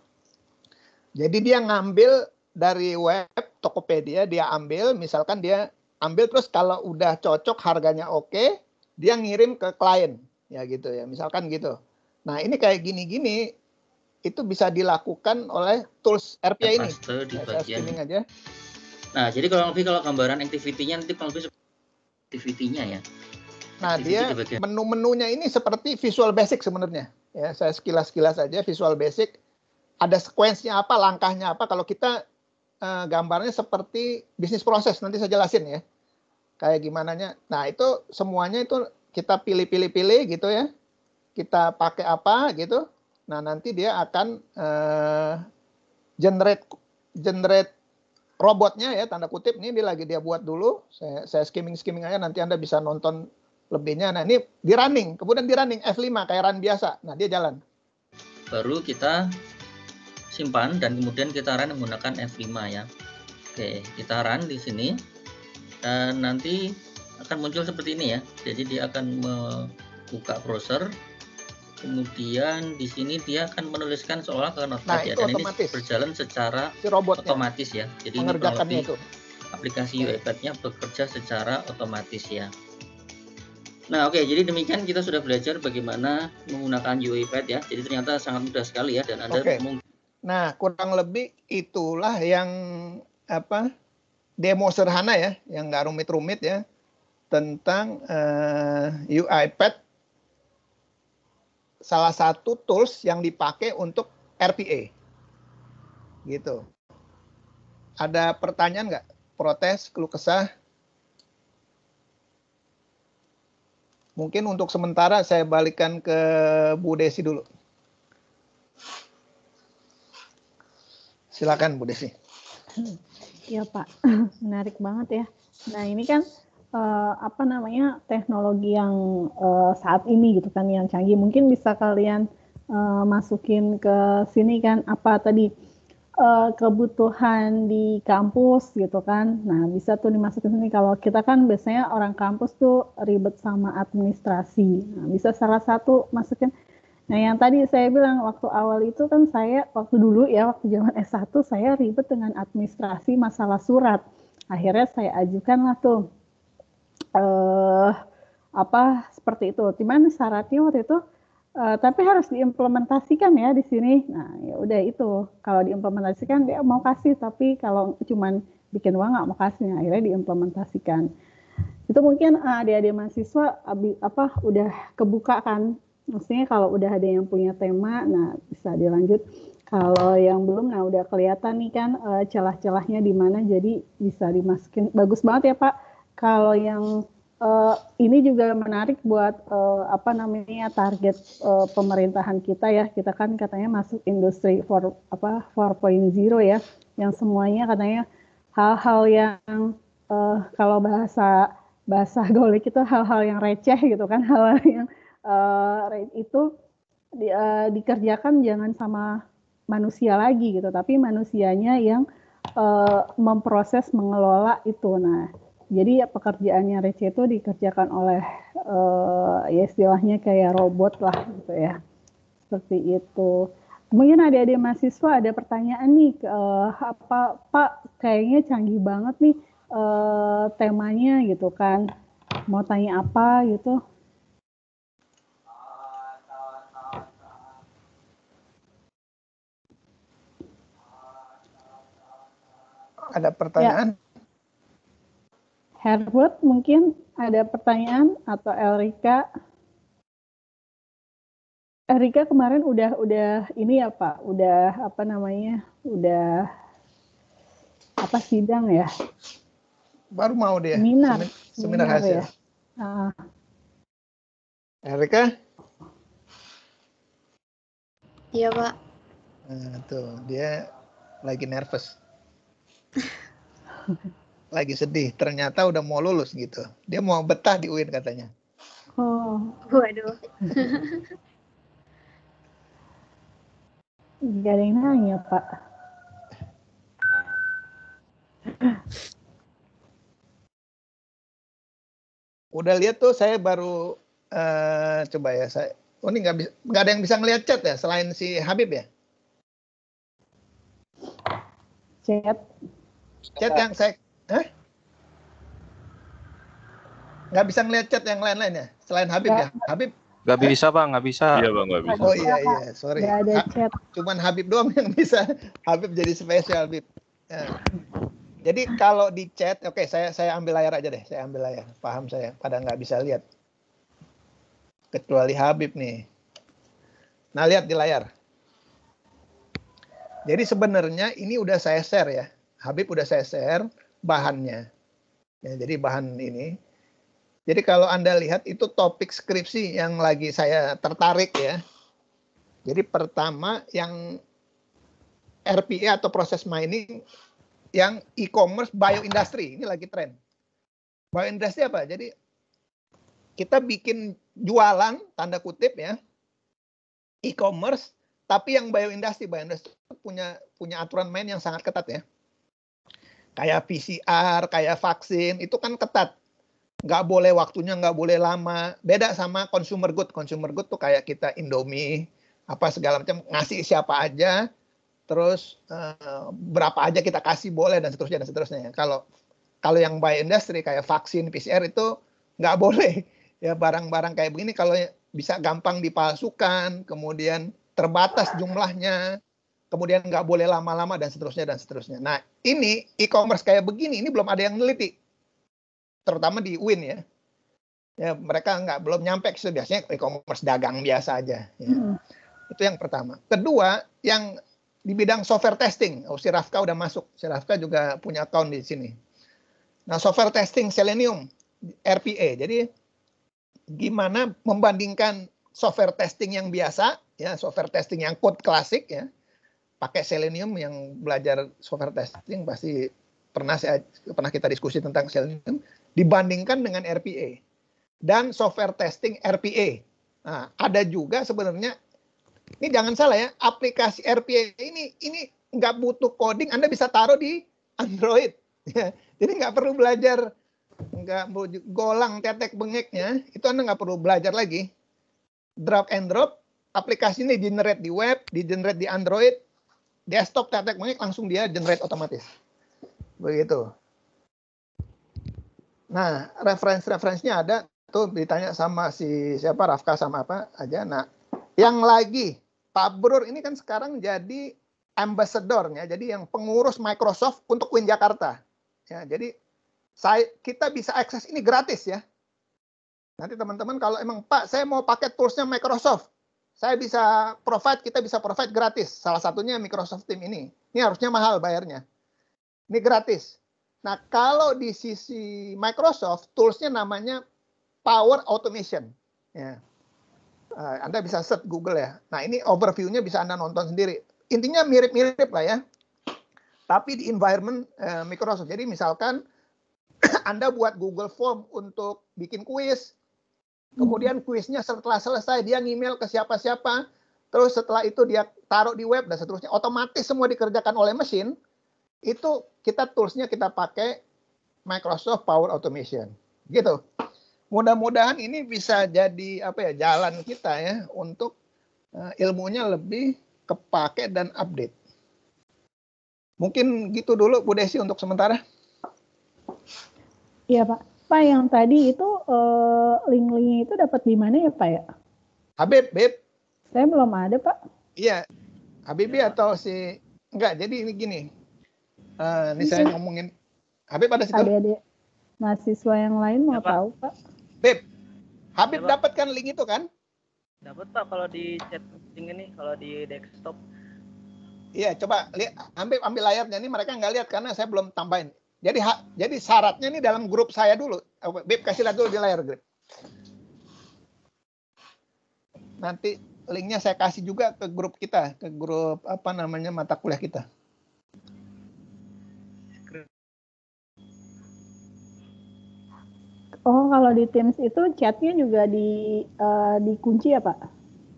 Jadi dia ngambil dari web Tokopedia, dia ambil, misalkan dia ambil terus kalau udah cocok harganya oke, dia ngirim ke klien ya gitu ya, misalkan gitu. Nah ini kayak gini-gini itu bisa dilakukan oleh tools RPA ini. Di bagian aja. Nah jadi kalau gambaran activity-nya nanti kalau lebih activity-nya ya. Nah dia menu-menunya ini seperti Visual Basic sebenarnya. Ya saya sekilas aja Visual Basic. Ada sequence-nya apa, langkahnya apa. Kalau kita gambarnya seperti bisnis proses, nanti saya jelasin ya. Kayak gimananya. Nah, itu semuanya itu kita pilih gitu ya. Kita pakai apa gitu. Nah, nanti dia akan generate robotnya ya, tanda kutip. Ini dia buat dulu. Saya skimming aja, nanti Anda bisa nonton lebihnya. Nah, ini di running. Kemudian di running F5 kayak run biasa. Nah, dia jalan. Baru kita simpan dan kemudian kita run menggunakan F5 ya. Oke, kita run di sini dan nanti akan muncul seperti ini ya. Jadi dia akan membuka browser, kemudian di sini dia akan menuliskan seolah ke notepad ya, dan otomatis. Ini berjalan secara otomatis ya. Jadi ini kurang lebih aplikasi UiPath-nya bekerja secara otomatis ya. Nah oke, jadi demikian kita sudah belajar bagaimana menggunakan UiPath ya. Jadi ternyata sangat mudah sekali ya, dan Anda mungkin. Nah, kurang lebih itulah yang demo sederhana ya, yang nggak rumit-rumit ya, tentang UiPath, salah satu tools yang dipakai untuk RPA. Gitu. Ada pertanyaan nggak? Protes, keluh kesah? Mungkin untuk sementara saya balikan ke Bu Desi dulu. Silakan Bu Desi. Ya Pak, menarik banget ya. Nah ini kan apa namanya teknologi yang saat ini gitu kan, yang canggih. Mungkin bisa kalian masukin ke sini kan, apa tadi kebutuhan di kampus gitu kan. Nah, bisa tuh dimasukin sini. Kalau kita kan biasanya orang kampus tuh ribet sama administrasi. Nah, bisa salah satu masukin. Nah, yang tadi saya bilang waktu awal itu kan saya waktu dulu ya, waktu zaman S1 saya ribet dengan administrasi masalah surat. Akhirnya saya ajukan lah tuh apa seperti itu. Cuman syaratnya waktu itu tapi harus diimplementasikan ya di sini. Nah, ya udah itu. Kalau diimplementasikan dia mau kasih, tapi kalau cuman bikin uang nggak mau kasih. Nah, akhirnya diimplementasikan. Itu mungkin adik-adik mahasiswa udah kebuka kan. Maksudnya kalau udah ada yang punya tema, nah bisa dilanjut. Kalau yang belum, nah udah kelihatan nih kan celah-celahnya di mana, jadi bisa dimasukin. Bagus banget ya Pak. Kalau yang ini juga menarik buat apa namanya target pemerintahan kita ya. Kita kan katanya masuk industri 4.0 ya, yang semuanya katanya hal-hal yang kalau bahasa Golik itu hal-hal yang receh gitu kan, hal-hal yang itu dikerjakan jangan sama manusia lagi gitu, tapi manusianya yang memproses mengelola itu. Nah, jadi pekerjaan yang receh itu dikerjakan oleh ya istilahnya kayak robot lah gitu ya, seperti itu. Mungkin adik-adik mahasiswa ada pertanyaan nih, apa Pak kayaknya canggih banget nih temanya gitu kan, mau tanya apa gitu. Ada pertanyaan? Ya. Herbert mungkin ada pertanyaan, atau Elrika? Elrika kemarin udah ini ya Pak, udah apa namanya, udah apa sidang ya? Baru mau dia. Seminar hasil. Ya. Erika? Iya Pak. Nah, tuh dia lagi nervous. Lagi sedih, ternyata udah mau lulus gitu. Dia mau betah di UIN katanya. Oh, waduh. Gak ada yang nanya, Pak. Udah lihat tuh, saya baru coba ya. Ini nggak ada yang bisa ngelihat chat ya selain si Habib ya? Chat yang saya nggak bisa ngelihat chat yang lain-lain ya selain Habib ya? Habib nggak bisa Pak, nggak bisa. Iya Bang, nggak bisa. Oh iya, sorry. Nggak ada chat. Cuman Habib doang yang bisa. Habib jadi spesial, Habib. Ya. Jadi kalau di chat, oke, saya ambil layar aja deh. Saya ambil layar. Paham saya, pada nggak bisa lihat. Kecuali Habib nih. Nah, lihat di layar. Jadi sebenarnya ini udah saya share ya. Habib udah saya share bahannya. Ya, jadi bahan ini. Jadi kalau Anda lihat itu topik skripsi yang lagi saya tertarik ya. Jadi pertama yang RPA atau proses mining yang e-commerce bioindustry. Ini lagi tren. Bioindustry apa? Jadi kita bikin jualan, tanda kutip ya, e-commerce, tapi yang bioindustry. Bioindustry punya aturan main yang sangat ketat ya. Kayak PCR, kayak vaksin, itu kan ketat. Nggak boleh waktunya, nggak boleh lama. Beda sama consumer good. Consumer good tuh kayak kita Indomie, apa segala macam, ngasih siapa aja, terus berapa aja kita kasih boleh, dan seterusnya. Kalau yang bioindustry kayak vaksin, PCR itu nggak boleh. Ya barang-barang kayak begini kalau bisa gampang dipalsukan, kemudian terbatas jumlahnya, kemudian nggak boleh lama-lama, dan seterusnya. Nah ini e-commerce kayak begini, ini belum ada yang neliti. Terutama di UIN ya. Ya mereka belum nyampe ke situ, biasanya e-commerce dagang biasa aja. Ya. Itu yang pertama. Kedua, yang di bidang software testing. Si Rafka udah masuk. Si Rafka juga punya account di sini. Nah, software testing Selenium, RPA. Jadi gimana membandingkan software testing yang biasa, ya software testing yang code klasik ya, pakai Selenium. Yang belajar software testing pasti pernah kita diskusi tentang Selenium. dibandingkan dengan RPA. Dan software testing RPA. Nah, ada juga sebenarnya, ini jangan salah ya, aplikasi RPA ini nggak butuh coding, Anda bisa taruh di Android. Jadi nggak perlu belajar, nggak golang tetek bengeknya, itu Anda nggak perlu belajar lagi. Drag and drop, aplikasi ini generate di web, di generate di Android, desktop tetek bengek langsung dia generate otomatis. Begitu. Nah, referensinya ada tuh, ditanya sama si siapa, Rafka sama apa aja. Nah, yang lagi Pak Brur ini kan sekarang jadi ambassador-nya, jadi yang pengurus Microsoft untuk Win Jakarta. Ya, jadi kita bisa akses ini gratis ya. Nanti teman-teman kalau emang Pak saya mau pakai toolsnya Microsoft, saya bisa provide, kita bisa provide gratis. Salah satunya Microsoft Team ini. Ini harusnya mahal bayarnya. Ini gratis. Nah, kalau di sisi Microsoft, toolsnya namanya Power Automation. Ya. Anda bisa search Google ya. Nah, ini overview-nya bisa Anda nonton sendiri. Intinya mirip-mirip lah ya. Tapi di environment Microsoft. Jadi misalkan Anda buat Google Form untuk bikin kuis. Kemudian kuisnya setelah selesai dia ngemail ke siapa-siapa. Terus setelah itu dia taruh di web dan seterusnya. Otomatis semua dikerjakan oleh mesin. Itu kita toolsnya kita pakai Microsoft Power Automation. Gitu. Mudah-mudahan ini bisa jadi apa ya, jalan kita ya untuk ilmunya lebih kepake dan update. Mungkin gitu dulu Bu Desi untuk sementara. Iya Pak. Pak, yang tadi itu link-linknya itu dapat di mana ya Pak ya? Habib, Beb. Saya belum ada Pak. Iya, Habibie atau si enggak. Jadi ini gini. Ini saya ngomongin Habib ada situ. Adik-adik mahasiswa yang lain mau tahu Pak. Beb, Habib dapatkan link itu kan? Dapat Pak kalau di chat meeting ini, kalau di desktop. Iya, coba lihat, ambil layarnya. Ini mereka nggak lihat karena saya belum tambahin. Jadi syaratnya ini dalam grup saya dulu. Beb, kasih lihat dulu di layar, Beb. Nanti linknya saya kasih juga ke grup kita, ke grup apa namanya mata kuliah kita. Oh, kalau di Teams itu chatnya juga dikunci ya Pak?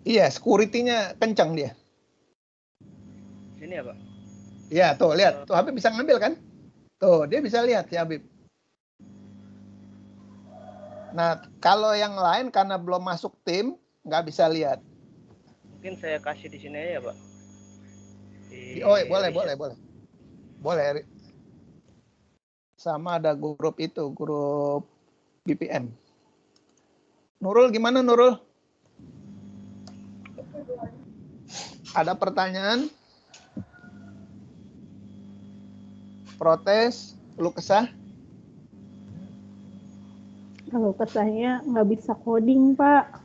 Iya, security-nya kencang dia. Sini ya Pak? Iya, tuh lihat. Tuh Habib bisa ngambil kan? Tuh, dia bisa lihat ya Habib. Nah, kalau yang lain karena belum masuk tim, nggak bisa lihat. Mungkin saya kasih di sini aja ya Pak? Boleh. Boleh. Sama ada grup itu, grup BPM. Nurul gimana Nurul? Ada pertanyaan? Protes? Keluh kesah? Kalau kesahnya nggak bisa coding Pak.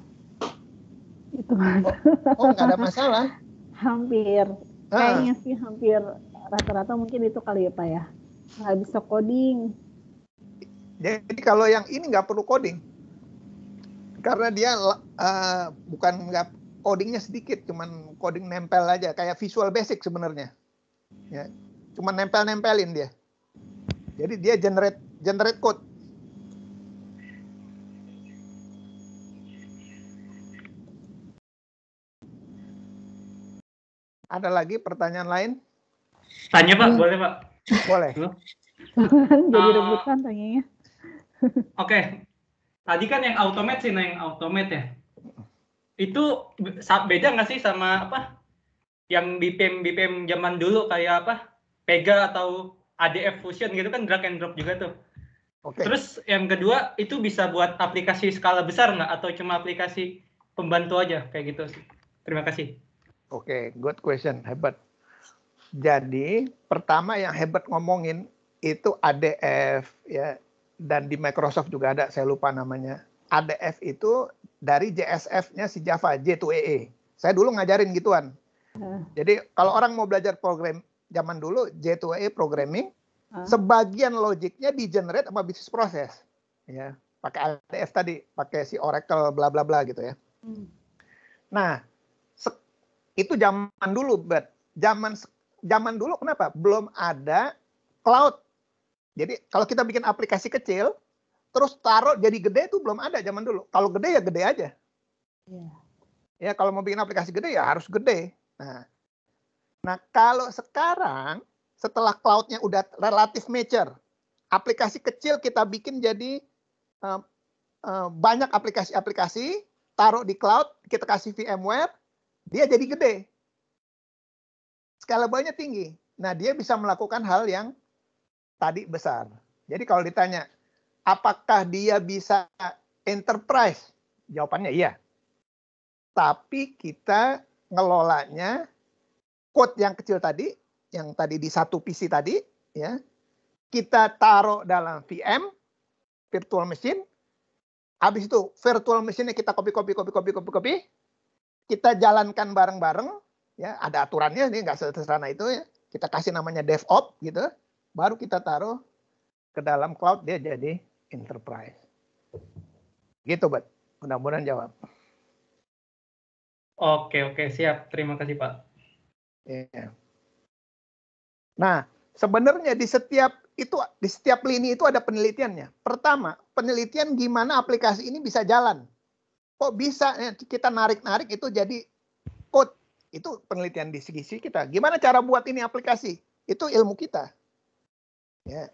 Itu nggak ada masalah. Hampir. Kayaknya sih hampir rata-rata mungkin itu kali ya Pak ya. Nggak bisa coding. Jadi kalau yang ini nggak perlu coding. Karena dia bukan nggak codingnya sedikit, cuman coding nempel aja. Kayak Visual Basic sebenarnya. Ya, cuman nempel-nempelin dia. Jadi dia generate code. Ada lagi pertanyaan lain? Tanya Pak, boleh Pak? Boleh. Jadi rebutan tanyanya. Oke. Tadi kan yang automate ya. Itu beda nggak sih sama apa? Yang BPM zaman dulu kayak apa? Pega atau ADF Fusion gitu kan drag and drop juga tuh. Oke. Terus yang kedua itu bisa buat aplikasi skala besar nggak atau cuma aplikasi pembantu aja kayak gitu sih. Terima kasih. Oke, good question, hebat. Jadi pertama yang hebat ngomongin itu ADF ya, dan di Microsoft juga ada, saya lupa namanya. ADF itu dari JSF-nya si Java, J2EE. Saya dulu ngajarin gituan. Jadi kalau orang mau belajar program zaman dulu J2EE programming, sebagian logiknya di-generate sama bisnis proses. Ya, pakai ADF tadi, pakai si Oracle bla bla bla gitu ya. Nah, itu zaman dulu, but zaman dulu kenapa? Belum ada cloud. Jadi kalau kita bikin aplikasi kecil, terus taruh jadi gede itu belum ada zaman dulu. Kalau gede ya gede aja. Ya kalau mau bikin aplikasi gede ya harus gede. Nah kalau sekarang setelah cloud-nya udah relatif mature, aplikasi kecil kita bikin jadi banyak aplikasi-aplikasi, taruh di cloud, kita kasih VMware, dia jadi gede. Scalable-nya tinggi. Nah, dia bisa melakukan hal yang tadi besar. Jadi kalau ditanya, apakah dia bisa enterprise? Jawabannya iya. Tapi kita ngelolanya code yang kecil tadi, yang tadi di satu PC tadi, ya, kita taruh dalam VM, virtual machine. Habis itu virtual machine-nya kita copy, kita jalankan bareng-bareng, ya ada aturannya, ini nggak sederhana itu ya. Kita kasih namanya DevOps gitu, baru kita taruh ke dalam cloud, dia jadi enterprise. Gitu, Bud. Mudah-mudahan jawab. Oke, siap. Terima kasih, Pak. Yeah. Nah, sebenarnya di setiap lini itu ada penelitiannya. Pertama, penelitian gimana aplikasi ini bisa jalan. Kok bisa kita narik-narik itu jadi code. Itu penelitian di segi kita. Gimana cara buat ini aplikasi? Itu ilmu kita. Ya.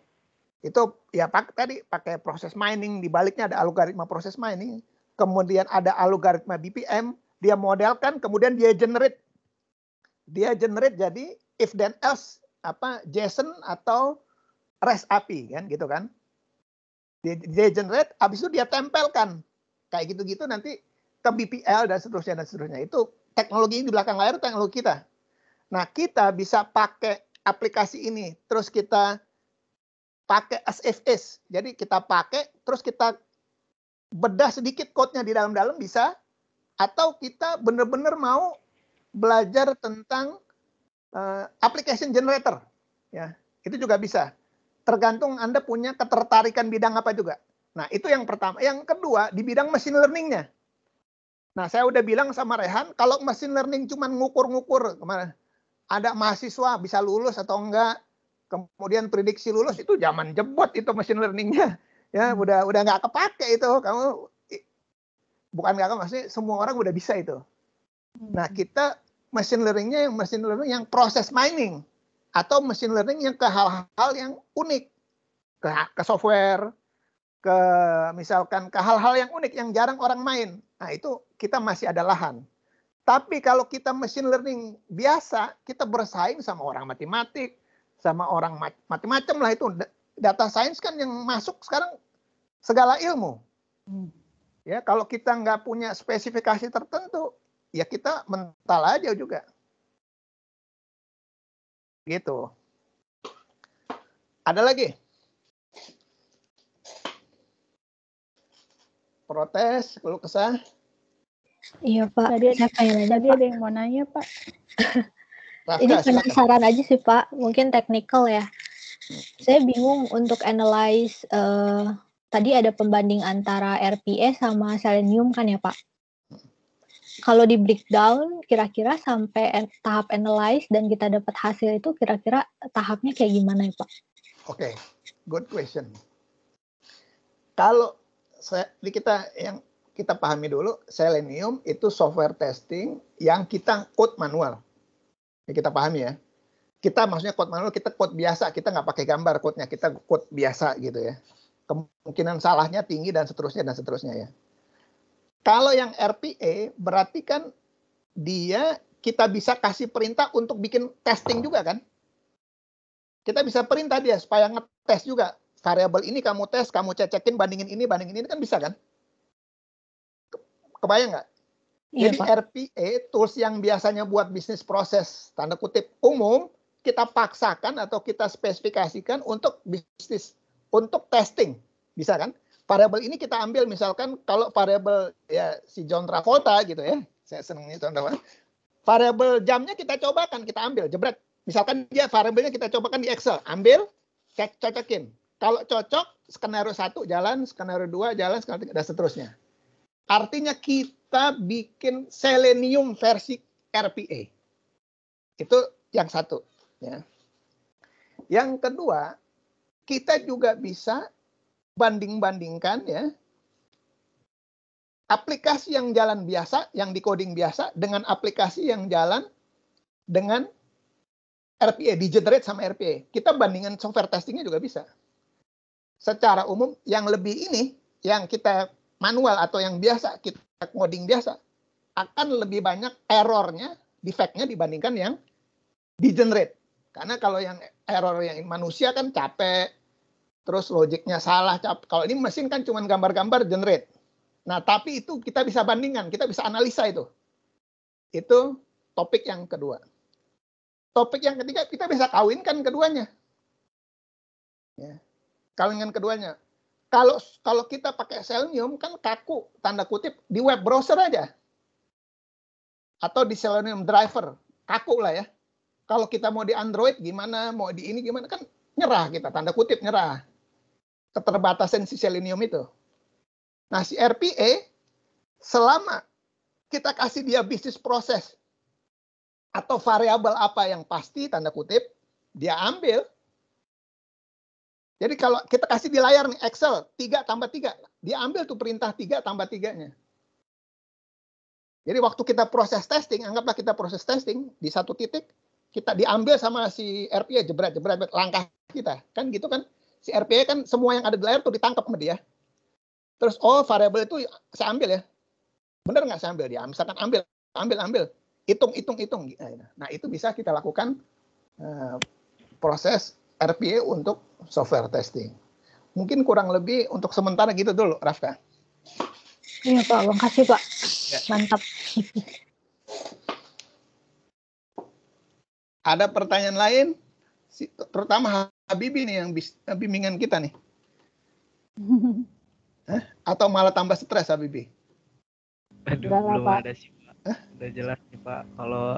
Itu ya tadi pakai proses mining, di baliknya ada algoritma proses mining. Kemudian ada algoritma BPM, dia modelkan, kemudian dia generate. Dia generate jadi if then else JSON atau REST API kan gitu kan. Dia generate, habis itu dia tempelkan. Kayak gitu-gitu nanti ke BPL dan seterusnya. Itu teknologi di belakang layar, teknologi kita. Nah, kita bisa pakai aplikasi ini, terus kita pakai as if is. Jadi kita pakai, terus kita bedah sedikit code-nya di dalam-dalam bisa, atau kita benar-benar mau belajar tentang application generator. Ya, itu juga bisa. Tergantung Anda punya ketertarikan bidang apa juga. Nah, itu yang pertama. Yang kedua, di bidang machine learning-nya. Nah, saya udah bilang sama Rehan, kalau machine learning cuma ngukur-ngukur, ada mahasiswa bisa lulus atau enggak, kemudian prediksi lulus, itu zaman jebot itu machine learning-nya. Ya, udah nggak kepake itu. Kamu bukan nggak kepake, maksudnya semua orang udah bisa itu. Nah, kita machine learning-nya yang proses mining. Atau machine learning yang ke hal-hal yang unik, ke software, misalkan ke hal-hal yang unik yang jarang orang main. Nah, itu kita masih ada lahan. Tapi kalau kita machine learning biasa, kita bersaing sama orang matematik, sama orang macam-macam lah itu. Data science kan yang masuk sekarang segala ilmu. Ya, kalau kita nggak punya spesifikasi tertentu, ya kita mental aja juga. Gitu. Ada lagi? Protes, keluh kesah? Iya Pak, tadi ada yang mau nanya Pak. Rafka, Ini penasaran aja sih Pak, mungkin technical ya. Saya bingung untuk analyze, tadi ada pembanding antara RPA sama Selenium kan ya Pak? Kalau di breakdown, kira-kira sampai tahap analyze dan kita dapat hasil itu kira-kira tahapnya kayak gimana ya Pak? Oke, good question. Kalau yang kita pahami dulu, Selenium itu software testing yang kita code manual. Ya, kita pahami ya. Kita maksudnya code manual, kita code biasa, kita nggak pakai gambar code-nya, kita code biasa gitu ya. Kemungkinan salahnya tinggi dan seterusnya ya. Kalau yang RPA berarti kan kita bisa kasih perintah untuk bikin testing juga kan? Kita bisa perintah dia supaya ngetes juga. Variabel ini kamu tes, kamu cekin, bandingin ini kan bisa kan? Kebayang nggak? Iya, Jadi Pak. RPA, tools yang biasanya buat bisnis proses, tanda kutip umum, kita paksakan atau kita spesifikasikan untuk bisnis, untuk testing. Bisa kan? Variabel ini kita ambil misalkan kalau variabel ya si John Travolta gitu ya. Saya senangnya John Travolta. Variabel jamnya kita cobakan, kita ambil, jebret. Misalkan dia variabelnya kita cobakan di Excel, ambil, cocokin. Kalau cocok, skenario 1 jalan, skenario 2 jalan, skenario 3 dan seterusnya. Artinya kita bikin Selenium versi RPA. Itu yang satu. Ya. Yang kedua, kita juga bisa banding-bandingkan ya aplikasi yang jalan biasa, yang di coding biasa dengan aplikasi yang jalan dengan RPA, di-generate sama RPA. Kita bandingkan software testingnya juga bisa. Secara umum, yang lebih ini, yang kita manual atau yang biasa, kita coding biasa, akan lebih banyak errornya, defect-nya dibandingkan yang di-generate. Karena kalau yang error yang manusia kan capek, terus logiknya salah. Kalau ini mesin kan cuma gambar-gambar generate. Nah, tapi itu kita bisa bandingkan, kita bisa analisa itu. Itu topik yang kedua. Topik yang ketiga, kita bisa kawinkan keduanya. Ya. Kawinkan keduanya. Kalau kita pakai Selenium, kan kaku, tanda kutip, di web browser aja. Atau di Selenium driver, kaku lah ya. Kalau kita mau di Android gimana, mau di ini gimana, kan nyerah kita, tanda kutip nyerah. Keterbatasan si Selenium itu. Nah, si RPA, selama kita kasih dia bisnis proses atau variabel apa yang pasti, tanda kutip, dia ambil. Jadi kalau kita kasih di layar nih, Excel, 3 tambah 3, dia ambil tuh perintah 3 tambah 3-nya. Jadi waktu kita proses testing, anggaplah kita proses testing, di satu titik, kita diambil sama si RPA, jebret, langkah kita. Kan gitu kan, si RPA kan semua yang ada di layar tuh ditangkap sama dia. Terus, oh variabel itu saya ambil ya. Benar nggak saya ambil dia? Misalkan ambil. Hitung. Nah, itu bisa kita lakukan proses RPA untuk software testing. Mungkin kurang lebih untuk sementara gitu dulu, Rafka. Iya Pak, makasih Pak. Mantap. Ada pertanyaan lain? Terutama Habibie nih yang bimbingan kita nih. Atau malah tambah stres Habibie? Aduh, belum ada sih Pak. Udah jelas nih Pak kalau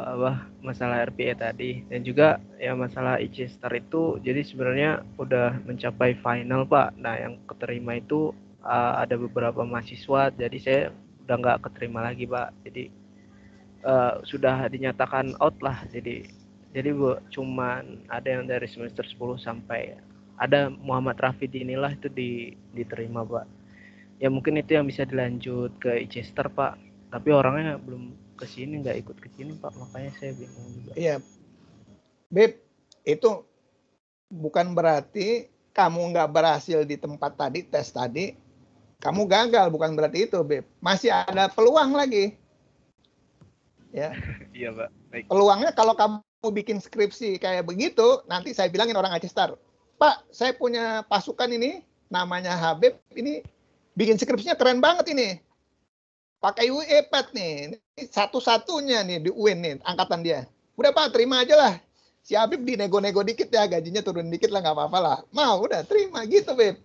masalah RPA tadi, dan juga ya masalah Chichester itu, jadi sebenarnya udah mencapai final Pak. Nah, yang keterima itu ada beberapa mahasiswa, jadi saya udah nggak keterima lagi Pak. Jadi sudah dinyatakan out lah. Jadi cuman ada yang dari semester 10 sampai ada Muhammad Rafid inilah itu diterima Pak. Ya mungkin itu yang bisa dilanjut ke Chichester Pak. Tapi orangnya belum kesini, nggak ikut ke sini Pak. Makanya saya bingung juga. Iya, Beb, itu bukan berarti kamu nggak berhasil di tempat tadi, tes tadi, kamu gagal, bukan berarti itu, Beb. Masih ada peluang lagi. Ya. Iya Pak. Baik. Peluangnya kalau kamu bikin skripsi kayak begitu, nanti saya bilangin orang Chichester, Pak, saya punya pasukan ini, namanya Habib, ini bikin skripsinya keren banget ini. Pakai UE Pad nih. Ini satu-satunya nih di UIN nih, angkatan dia. Udah Pak, terima aja lah. Si Habib dinego-nego dikit ya, gajinya turun dikit lah, nggak apa-apa lah. Mau, udah terima gitu, Beb.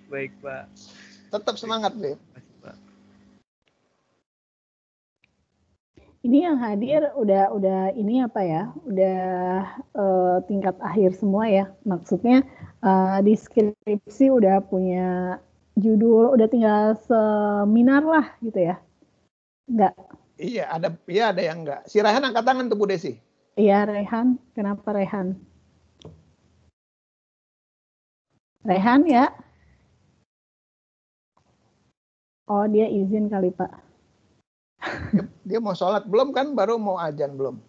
Baik Pak. Tetap semangat, Beb. Ini yang hadir udah ini apa ya? Udah tingkat akhir semua ya. Maksudnya di skripsi udah punya judul, udah tinggal seminar lah gitu ya. Enggak. Iya, ada yang enggak. Si Rehan angkat tangan tuh Bu Desi. Iya, Rehan. Kenapa Rehan? Rehan ya? Oh, dia izin kali, Pak. Dia mau sholat belum kan? Baru mau azan belum?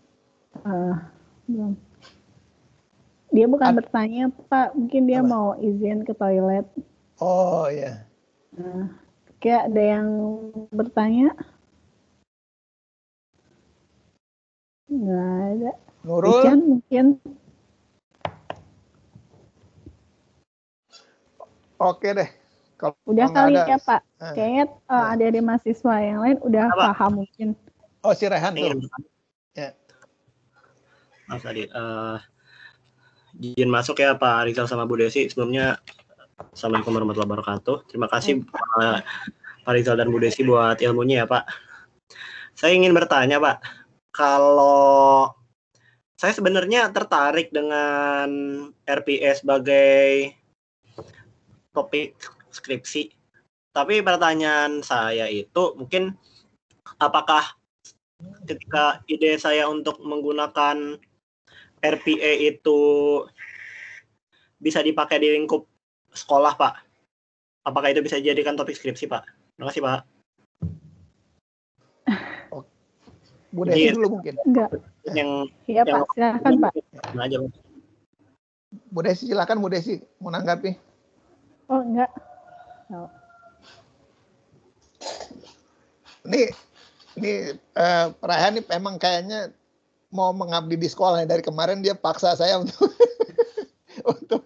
Belum. Dia bukan bertanya, Pak. Mungkin dia mau izin ke toilet. Oh iya. Kayak ada yang bertanya? Nggak ada. Nurul? Ican mungkin. Oke deh. Kalau udah kali ada, ya Pak. Kayaknya ada mahasiswa yang lain udah paham mungkin. Oh si Rehan tuh. Ya. Mas Adi, izin masuk ya Pak Rizal sama Bu Desi. Sebelumnya Assalamualaikum warahmatullahi wabarakatuh. Terima kasih Pak Rizal dan Bu Desi buat ilmunya ya Pak. Saya ingin bertanya Pak, kalau saya sebenarnya tertarik dengan RPA sebagai topik skripsi, tapi pertanyaan saya itu mungkin apakah ketika ide saya untuk menggunakan RPA itu bisa dipakai di lingkup sekolah, Pak? Apakah itu bisa dijadikan topik skripsi, Pak? Terima kasih, Pak. Bu Desi dulu mungkin. Enggak. Iya, Pak. Silakan, Pak. Aja, Pak. Bu Desi, silakan Bu Desi mau nanggapi. Oh, enggak. No. Ini Raihan ini emang kayaknya mau mengabdi di sekolah. Dari kemarin dia paksa saya untuk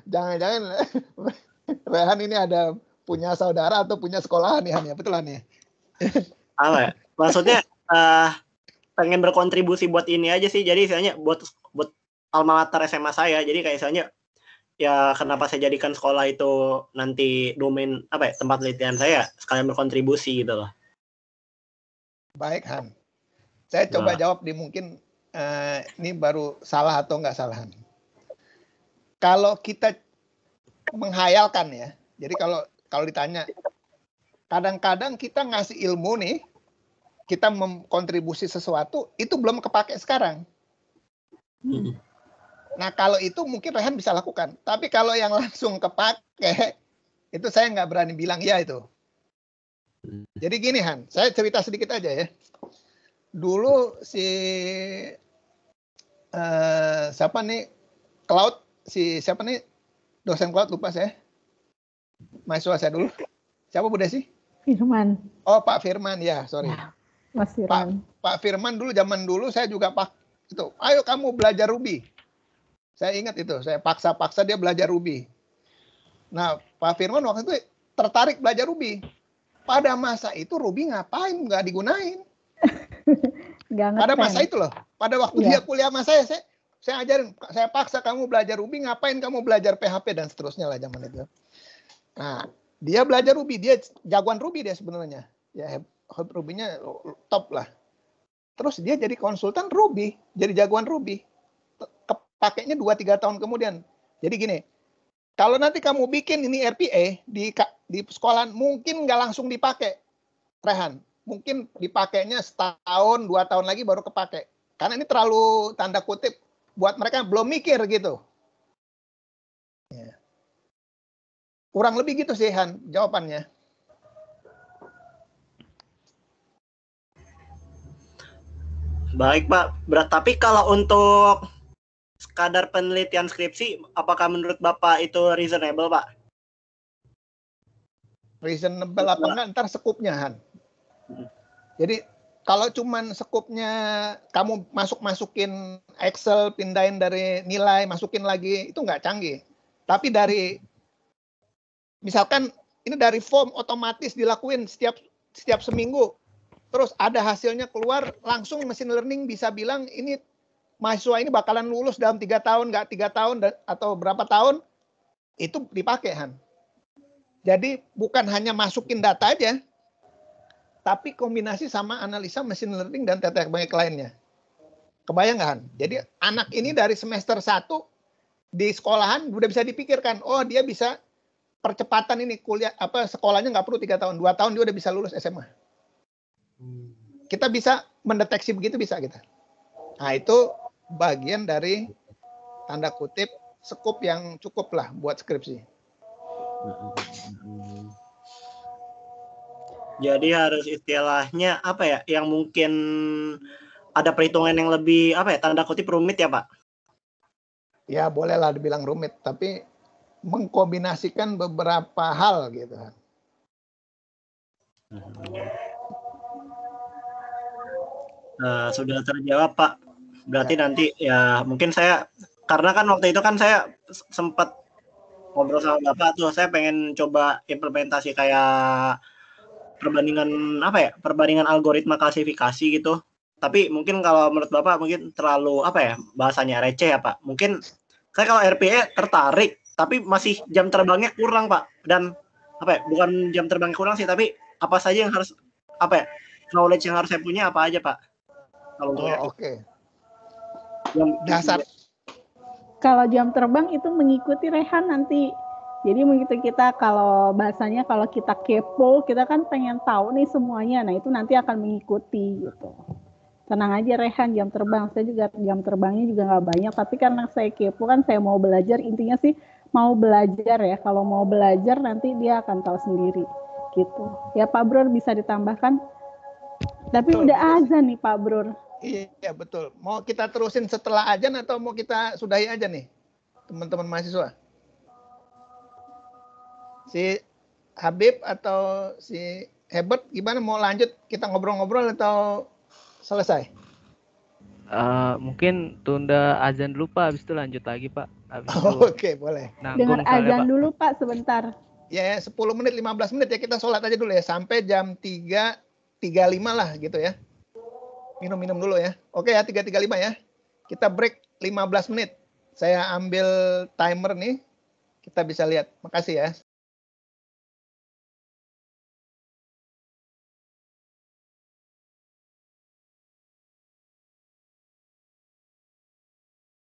jangan-jangan Raihan ini ada punya saudara atau punya sekolahan nih, Han, ya? Betul, Han, ya? Apa ya? Maksudnya pengen berkontribusi buat ini aja sih. Jadi istilahnya buat alma mater SMA saya. Jadi kayak istilahnya ya kenapa saya jadikan sekolah itu nanti domain tempat penelitian saya, sekalian berkontribusi gitu loh. Baik, Han. Saya coba jawab di mungkin ini baru salah atau nggak salah, Han. Kalau kita menghayalkan ya, jadi kalau ditanya, kadang-kadang kita ngasih ilmu nih, kita mengkontribusi sesuatu, itu belum kepake sekarang. Nah, kalau itu mungkin Raihan bisa lakukan. Tapi kalau yang langsung kepake, itu saya nggak berani bilang ya itu. Jadi gini, Han, saya cerita sedikit aja ya. Dulu siapa nih, Cloud, siapa nih, dosen Cloud, lupa saya. Mahasiswa saya dulu. Siapa Bu Desi? Firman. Oh, Pak Firman, ya, sorry. Ya, Mas Firman. Pak Firman dulu, zaman dulu saya juga itu, ayo kamu belajar Ruby. Saya ingat itu, saya paksa-paksa dia belajar Ruby. Nah, Pak Firman waktu itu tertarik belajar Ruby. Pada masa itu Ruby ngapain? Nggak digunain. Pada masa itu loh. Pada waktu dia kuliah sama saya ajarin, saya paksa kamu belajar Ruby, ngapain kamu belajar PHP dan seterusnya lah zaman itu. Nah, dia belajar Ruby, dia jagoan Ruby dia sebenarnya. Ya, Ruby-nya top lah. Terus dia jadi konsultan Ruby, jadi jagoan Ruby. Pakainya 2-3 tahun kemudian. Jadi gini, kalau nanti kamu bikin ini RPA di sekolahan, mungkin nggak langsung dipakai, Raihan. Mungkin dipakainya setahun, 2 tahun lagi baru kepake. Karena ini terlalu tanda kutip buat mereka belum mikir gitu. Ya. Kurang lebih gitu sih, Han, jawabannya. Baik, Pak. Tapi kalau untuk sekadar penelitian skripsi, apakah menurut Bapak itu reasonable, Pak? Reasonable apa enggak, ntar sekupnya, Han. Jadi, kalau cuman sekupnya kamu masukin Excel, pindahin dari nilai, masukin lagi, itu nggak canggih. Tapi misalkan ini dari form otomatis dilakuin setiap seminggu, terus ada hasilnya keluar, langsung mesin learning bisa bilang ini mahasiswa ini bakalan lulus dalam 3 tahun, nggak 3 tahun atau berapa tahun, itu dipakai, Han. Jadi bukan hanya masukin data aja, tapi kombinasi sama analisa mesin learning dan teknik lainnya. Kebayang nggak, Han? Jadi anak ini dari semester 1 di sekolahan udah bisa dipikirkan, oh dia bisa percepatan ini kuliah sekolahnya nggak perlu 3 tahun, 2 tahun dia udah bisa lulus SMA. Kita bisa mendeteksi begitu, bisa kita. Nah, itu bagian dari tanda kutip skup yang cukup lah buat skripsi. Jadi harus istilahnya yang mungkin ada perhitungan yang lebih tanda kutip rumit ya, Pak? Ya, bolehlah dibilang rumit, tapi mengkombinasikan beberapa hal gitu. Sudah terjawab, Pak. Berarti nanti ya mungkin saya, karena kan waktu itu kan saya sempat ngobrol sama Bapak tuh, saya pengen coba implementasi kayak perbandingan algoritma klasifikasi gitu. Tapi mungkin kalau menurut Bapak mungkin terlalu bahasanya receh ya, Pak. Mungkin saya kalau RPA tertarik, tapi masih jam terbangnya kurang, Pak. Dan bukan jam terbangnya kurang sih, tapi apa saja yang harus knowledge yang harus saya punya apa aja, Pak? Kalau oke. Dasar. Kalau jam terbang itu mengikuti Raihan nanti. Jadi begitu kita kalau bahasanya kalau kita kepo, kita kan pengen tahu nih semuanya. Nah, itu nanti akan mengikuti gitu. tenang aja Rehan, jam terbang. Saya juga jam terbangnya juga nggak banyak, tapi karena saya kepo kan, saya mau belajar. Intinya sih mau belajar ya. Kalau mau belajar nanti dia akan tahu sendiri gitu. Ya Pak Brur bisa ditambahkan. Tapi Betul, udah azan nih Pak Brur. Iya betul. Mau kita terusin setelah azan atau mau kita sudahi aja nih, teman-teman mahasiswa? Si Habib atau si Hebat gimana, mau lanjut kita ngobrol-ngobrol atau selesai? Mungkin tunda azan dulu Pak, habis itu lanjut lagi Pak. Habis itu Oke, boleh. Dengar azan Pak. dulu Pak sebentar. Ya, 10 menit, 15 menit ya, kita sholat aja dulu ya, sampai jam 3.35 lah gitu ya. Minum-minum dulu ya. Oke ya, 3.35 ya. Kita break 15 menit. Saya ambil timer nih. Kita bisa lihat. Makasih ya.